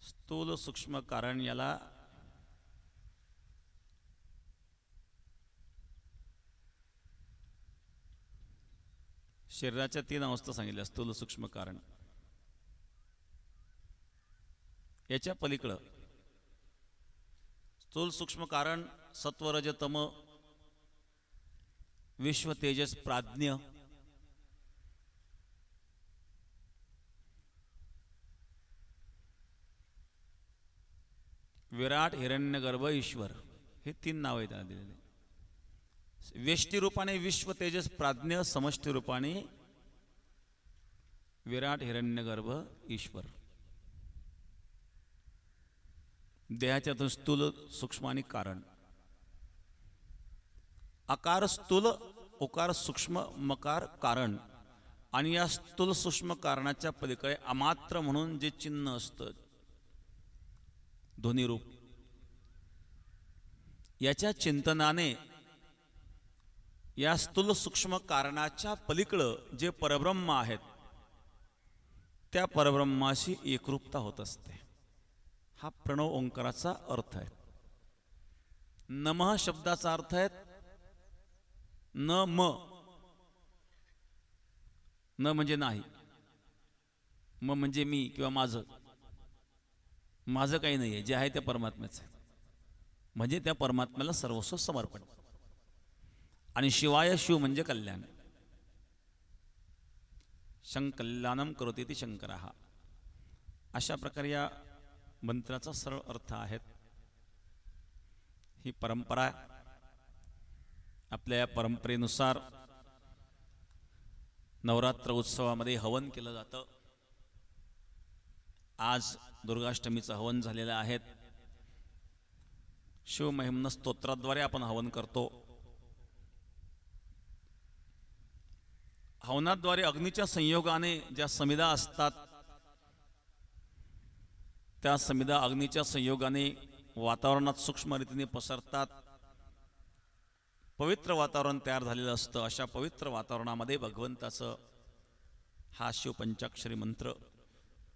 स्थूल सूक्ष्म कारण याला शरीराच्या 3 अवस्था सांगितल्या. स्थूल सूक्ष्म कारण. याच्या पलीकडं स्थूल सूक्ष्म कारण सत्व रज तम विश्व तेजस प्राज्ञ विराट हिरण्यगर्भ ईश्वर हे 3 नाव आहेत त्याला दिलेले. व्यष्टी रूपाने विश्व तेजस प्राज्ञ, समष्टी रूपाने विराट हिरण्यगर्भ ईश्वर. देहाच्यातून स्थूल सूक्ष्म आणि कारण. आकार स्थूल, ओकार सूक्ष्म, मकार कारण. आणि या स्थूल सूक्ष्म कारणाच्या पलीकडे अमात्र म्हणून जे चिन्ह असतं ध्वनी रूप, याच्या चिंतनाने या स्थूल सूक्ष्म कारणाच्या पलीकडं जे परब्रह्म आहेत त्या परब्रह्माशी एकरूपता होत असते. हा प्रणव ओंकाराचा अर्थ आहे. नमः शब्दाचा अर्थ आहे न म. न म्हणजे नाही, म म्हणजे मी किंवा माझं. माझं काही नाही आहे, जे आहे त्या परमात्म्याचं, म्हणजे त्या परमात्म्याला सर्वस्व समर्पण. आणि शिवाय शिव म्हणजे कल्याण. कल्याणम करोति इति शंकरः. अशा प्रकारे या मंत्राचा सरळ अर्थ आहे. ही परंपरा, आपल्या या परंपरेनुसार नवरात्र उत्सवामध्ये हवन केलं जातं. आज दुर्गाष्टमीचं हवन झालेलं आहे. शिवमहिम्न स्तोत्राद्वारे आपण हवन करतो. हवनाद्वारे अग्नीच्या संयोगाने ज्या समिधा असतात, त्या समिधा अग्नीच्या संयोगाने वातावरणात सूक्ष्म रीतीने पसरतात. पवित्र वातावरण तयार झालेलं असतं. अशा पवित्र वातावरणामध्ये भगवंताचं हा शिव पंचाक्षरी मंत्र,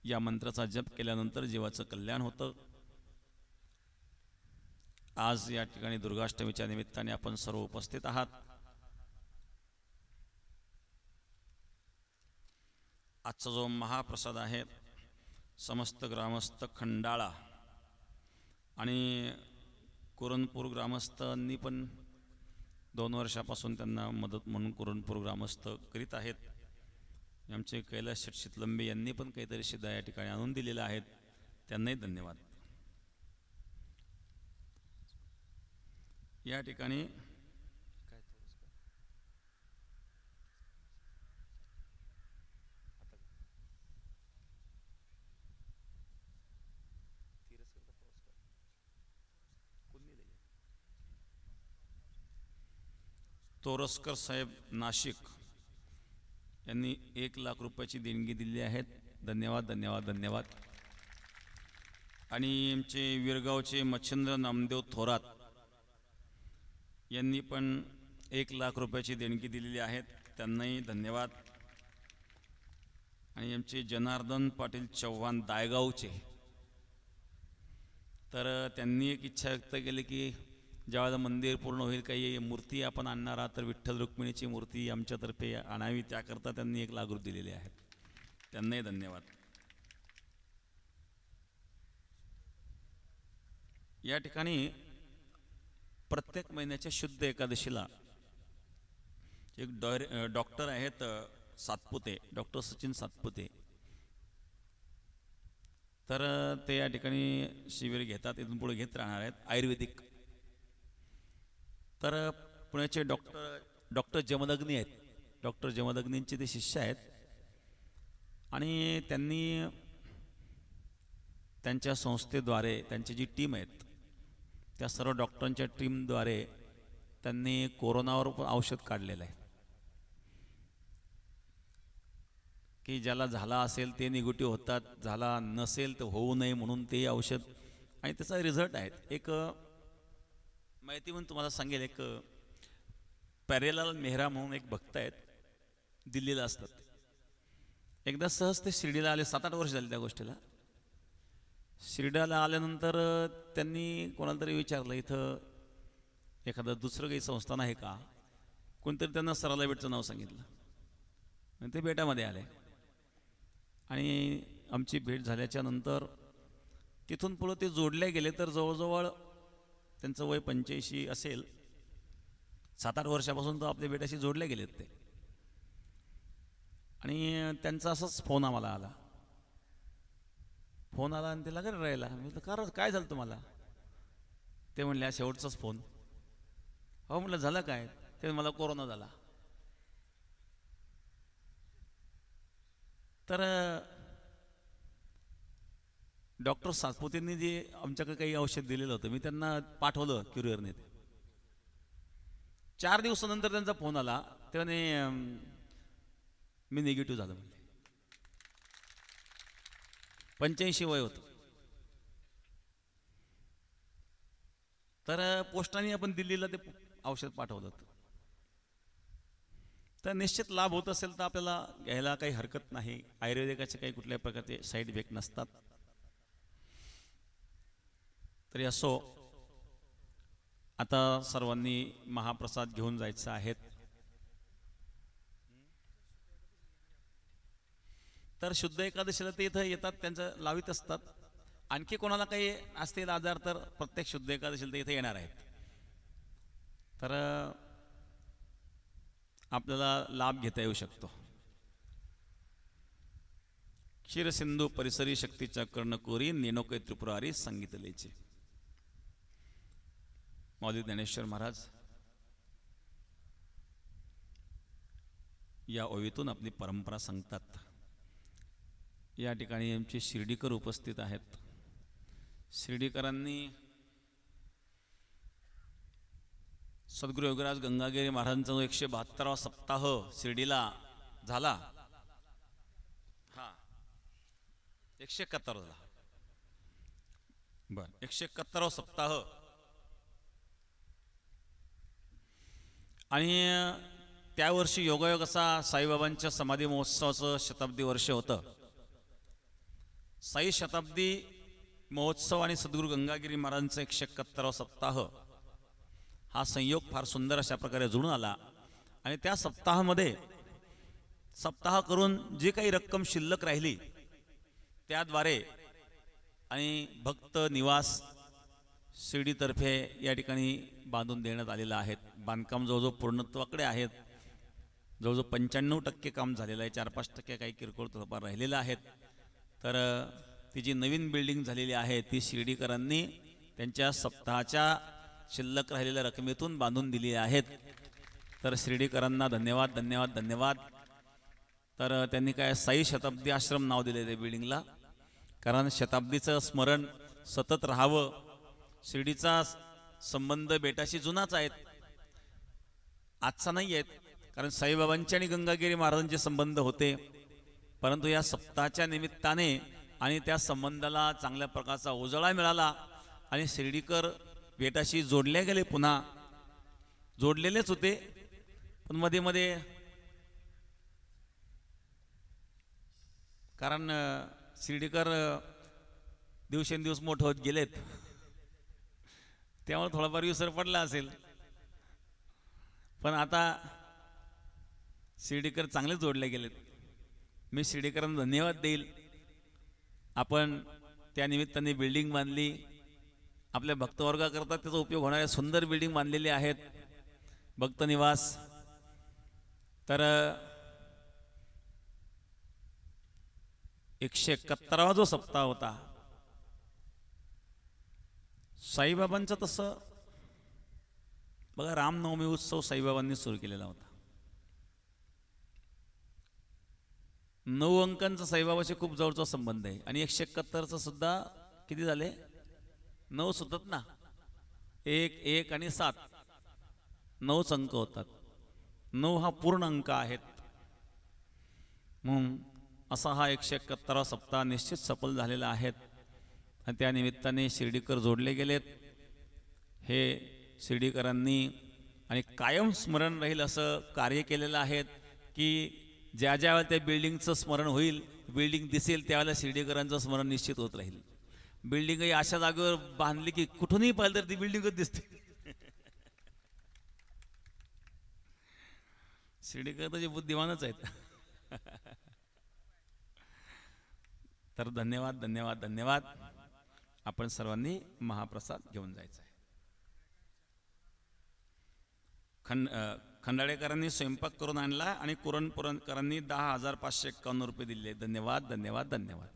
या मंत्राचा जप केल्यानंतर जीवाचं कल्याण होतं. आज या ठिकाणी दुर्गाष्टमीच्या निमित्ताने आपण सर्व उपस्थित आहात. आजचा जो महाप्रसाद आहे, समस्त ग्रामस्थ खंडाळा आणि कुरणपूर ग्रामस्थांनी पण 2 वर्षापासून त्यांना मदत म्हणून कुरणपूर ग्रामस्थ करीत आहेत. आमचे कैलास शेठ शितलंबे यांनी पण काहीतरी शिदा या ठिकाणी आणून दिलेला आहेत, त्यांनाही धन्यवाद. या ठिकाणी तोरसकर साहेब नाशिक यांनी 1 लाख रुपयाची देणगी दिली आहे. धन्यवाद धन्यवाद धन्यवाद. आणि आमचे विरगावचे मच्छिंद्र नामदेव थोरात यांनी पण 1 लाख रुपयाची देणगी दिलेली आहे, त्यांनाही धन्यवाद. आणि आमचे जनार्दन पाटील चव्हाण दायगावचे, तर त्यांनी एक इच्छा व्यक्त केली की ज्यावेळेला मंदिर पूर्ण होईल, काही मूर्ती आपण आणणार आहात तर विठ्ठल रुक्मिणीची मूर्ती आमच्यातर्फे आणावी, त्याकरता त्यांनी 1 लाख रुपये दिलेले आहेत, त्यांनाही धन्यवाद. या ठिकाणी प्रत्येक महिन्याच्या शुद्ध एकादशीला एक डॉक्टर आहेत सातपुते, डॉक्टर सचिन सातपुते, तर ते या ठिकाणी शिबिर घेतात, इथून पुढे घेत राहणार आहेत आयुर्वेदिक. तर पुण्याचे डॉक्टर जमदग्नी आहेत, डॉक्टर जमदग्नींचे ते शिष्य आहेत. आणि त्यांनी त्यांच्या संस्थेद्वारे त्यांची जी टीम आहेत, त्या सर्व डॉक्टरांच्या टीमद्वारे त्यांनी कोरोनावर पण औषध काढलेलं आहे की ज्याला झाला असेल ते निगेटिव्ह होतात, झाला नसेल तर होऊ नये म्हणून ते औषध, आणि त्याचा रिझल्ट आहे. एक माहिती म्हणून तुम्हाला सांगेल, एक प्यारेलाल मेहरा म्हणून एक भक्त आहेत, दिल्लीला असतात. एकदा सहज ते शिर्डीला आले, 7-8 वर्ष झाली त्या गोष्टीला. शिर्डीला आल्यानंतर त्यांनी कोणाला तरी विचारलं, इथं एखादं दुसरं काही संस्थान आहे का? कोणतरी त्यांना सराला बेटचं नाव सांगितलं आणि ते बेटामध्ये आले. आणि आमची भेट झाल्याच्या नंतर तिथून पुढं ते जोडले गेले, तर जवळजवळ त्यांचं वय 85 असेल. 7-8 वर्षापासून तो आपल्या बेटाशी जोडले गेलेत ते. आणि त्यांचा असाच फोन आम्हाला आला, फोन आला आणि ते लगेच राहिला. मी म्हटलं कारण काय झालं तुम्हाला? ते म्हणले हा शेवटचाच फोन. हो म्हटलं झालं काय? ते मला कोरोना झाला. तर डॉक्टर सातपुतेंनी जे आमच्याकडे काही औषध दिलेलं होतं, मी त्यांना पाठवलं क्युरिअरने. 4 दिवसानंतर त्यांचा फोन आला, ते म्हणे मी निगेटिव्ह झालं म्हणले. 85 वय होतं. तर पोस्टाने आपण दिल्लीला ते औषध पाठवलं होतं. तर निश्चित लाभ होत असेल तर आपल्याला घ्यायला काही हरकत नाही. आयुर्वेदिकाचे काही कुठल्याही प्रकारचे साईड इफेक्ट नसतात. तरी असो, आता सर्वांनी महाप्रसाद घेऊन जायचं आहे. तर शुद्ध एकादशीला ते इथं येतात, त्यांचं लावित असतात. आणखी कोणाला काही असतील आजार तर प्रत्येक शुद्ध एकादशीला ते इथे येणार आहेत. तर आपल्याला लाभ घेता येऊ शकतो. क्षीरसिंधू परिसरी शक्तीच्या कर्णकोरी नेनोके त्रिपुरारी सांगितलेचे. माऊली ज्ञानेश्वर महाराज या ओवीतून आपली परंपरा सांगतात. या ठिकाणी आमचे शिर्डीकर उपस्थित आहेत. शिर्डीकरांनी सद्गुरू योगराज गंगागिरी महाराजांचा 172वा सप्ताह शिर्डीला झाला. 171 झाला. बर 171वा सप्ताह. आणि त्या वर्षी योगायोग असा साईबाबांच्या समाधी महोत्सवाचं शताब्दी वर्ष होतं. साई शताब्दी महोत्सव आणि सद्गुरू गंगागिरी महाराजांचा 171वा सप्ताह हा संयोग फार सुंदर अशा प्रकारे जुळून आला. आणि त्या सप्ताहामध्ये सप्ताह करून जी काही रक्कम शिल्लक राहिली त्याद्वारे आणि भक्त निवास शिर्डीतर्फे या ठिकाणी बांधून देण्यात आलेलं आहे. बांधकाम जवळजवळ पूर्णत्वाकडे आहेत. जवळजवळ 95% काम झालेलं आहे. 4-5% काही किरकोळ थोडंफार राहिलेलं आहेत. तर ती जी नवीन बिल्डिंग झालेली आहे ती शिर्डीकरांनी त्यांच्या सप्ताहाच्या शिल्लक राहिलेल्या रकमेतून बांधून दिली आहेत. तर शिर्डीकरांना धन्यवाद धन्यवाद धन्यवाद. तर त्यांनी काय साई शताब्दी आश्रम नाव दिले त्या बिल्डिंगला, कारण शताब्दीचं स्मरण सतत राहावं. शिर्डीचा संबंध बेटाशी जुनाच आहेत, आजचा नाही आहेत. कारण साईबाबांचे आणि गंगागिरी महाराजांचे संबंध होते, परंतु या सप्ताहाच्या निमित्ताने आणि त्या संबंधाला चांगल्या प्रकारचा उजाळा मिळाला आणि शिर्डीकर बेटाशी जोडले गेले. पुन्हा जोडलेलेच होते, पण मध्ये मध्ये कारण शिर्डीकर दिवसेंदिवस मोठे होत गेलेत, त्यामुळे थोडाफार विसर पडला असेल. पण आता शिर्डीकर चांगले जोडले गेलेत. मी शिर्डीकरांना धन्यवाद देईल. आपण त्या निमित्ताने बिल्डिंग बांधली, आपल्या भक्तवर्गाकरता त्याचा उपयोग होणाऱ्या सुंदर बिल्डिंग बांधलेली आहेत, भक्त निवास. तर 171वा जो सप्ताह होता साईबाबांचा, तसं बघा रामनवमी उत्सव साईबाबांनी सुरू केलेला होता. 9 अंकांचा साईबाबाशी खूप जवळचा संबंध आहे. आणि 171चा सुद्धा किती झाले? 9 सुद्धात ना. 1, 1 आणि 7 9च अंक होतात. 9 हा पूर्ण अंक आहेत. म्हणून असा हा 171वा सप्ताह निश्चित सफल झालेला आहे. आणि त्या निमित्ताने शिर्डीकर जोडले गेलेत. हे शिर्डीकरांनी आणि कायम स्मरण राहील असं कार्य केलेलं आहे की ज्या ज्या वेळेला त्या बिल्डिंगचं स्मरण होईल, बिल्डिंग दिसेल त्यावेळेला शिर्डीकरांचं स्मरण निश्चित होत राहील. बिल्डिंगही अशा जागेवर बांधली की कुठूनही पाहिलं तर ती बिल्डिंगच दिसते. शिर्डीकर तर जे बुद्धिमानच आहेत. तर धन्यवाद धन्यवाद धन्यवाद. आपण सर्वांनी महाप्रसाद घेऊन जायचा आहे. खंडाळेकरांनी स्वयंपाक करून आणला आणि कुरणपुरणकरांनी 10,551 रुपये दिले. धन्यवाद धन्यवाद धन्यवाद.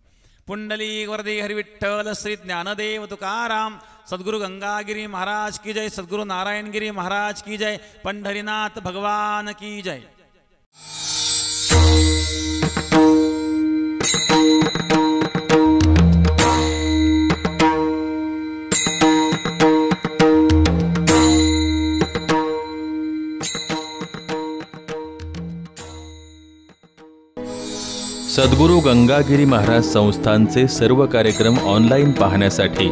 पुंडली वरदे हरि विठ्ठल श्री ज्ञानदेव तुकाराम सद्गुरु गंगागिरी महाराज की जय. सद्गुरु नारायणगिरी महाराज की जय. पंढरीनाथ भगवान की जय. सद्गुरू गंगागिरी महाराज संस्थानचे सर्व कार्यक्रम ऑनलाईन पाहण्यासाठी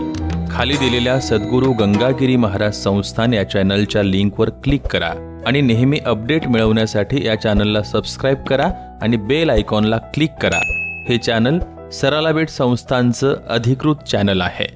खाली दिलेल्या सद्गुरू गंगागिरी महाराज संस्थान या चॅनलच्या लिंकवर क्लिक करा आणि नेहमी अपडेट मिळवण्यासाठी या चॅनलला सबस्क्राईब करा आणि बेल आयकॉनला क्लिक करा. हे चॅनल सरालाबेट संस्थानचं अधिकृत चॅनल आहे.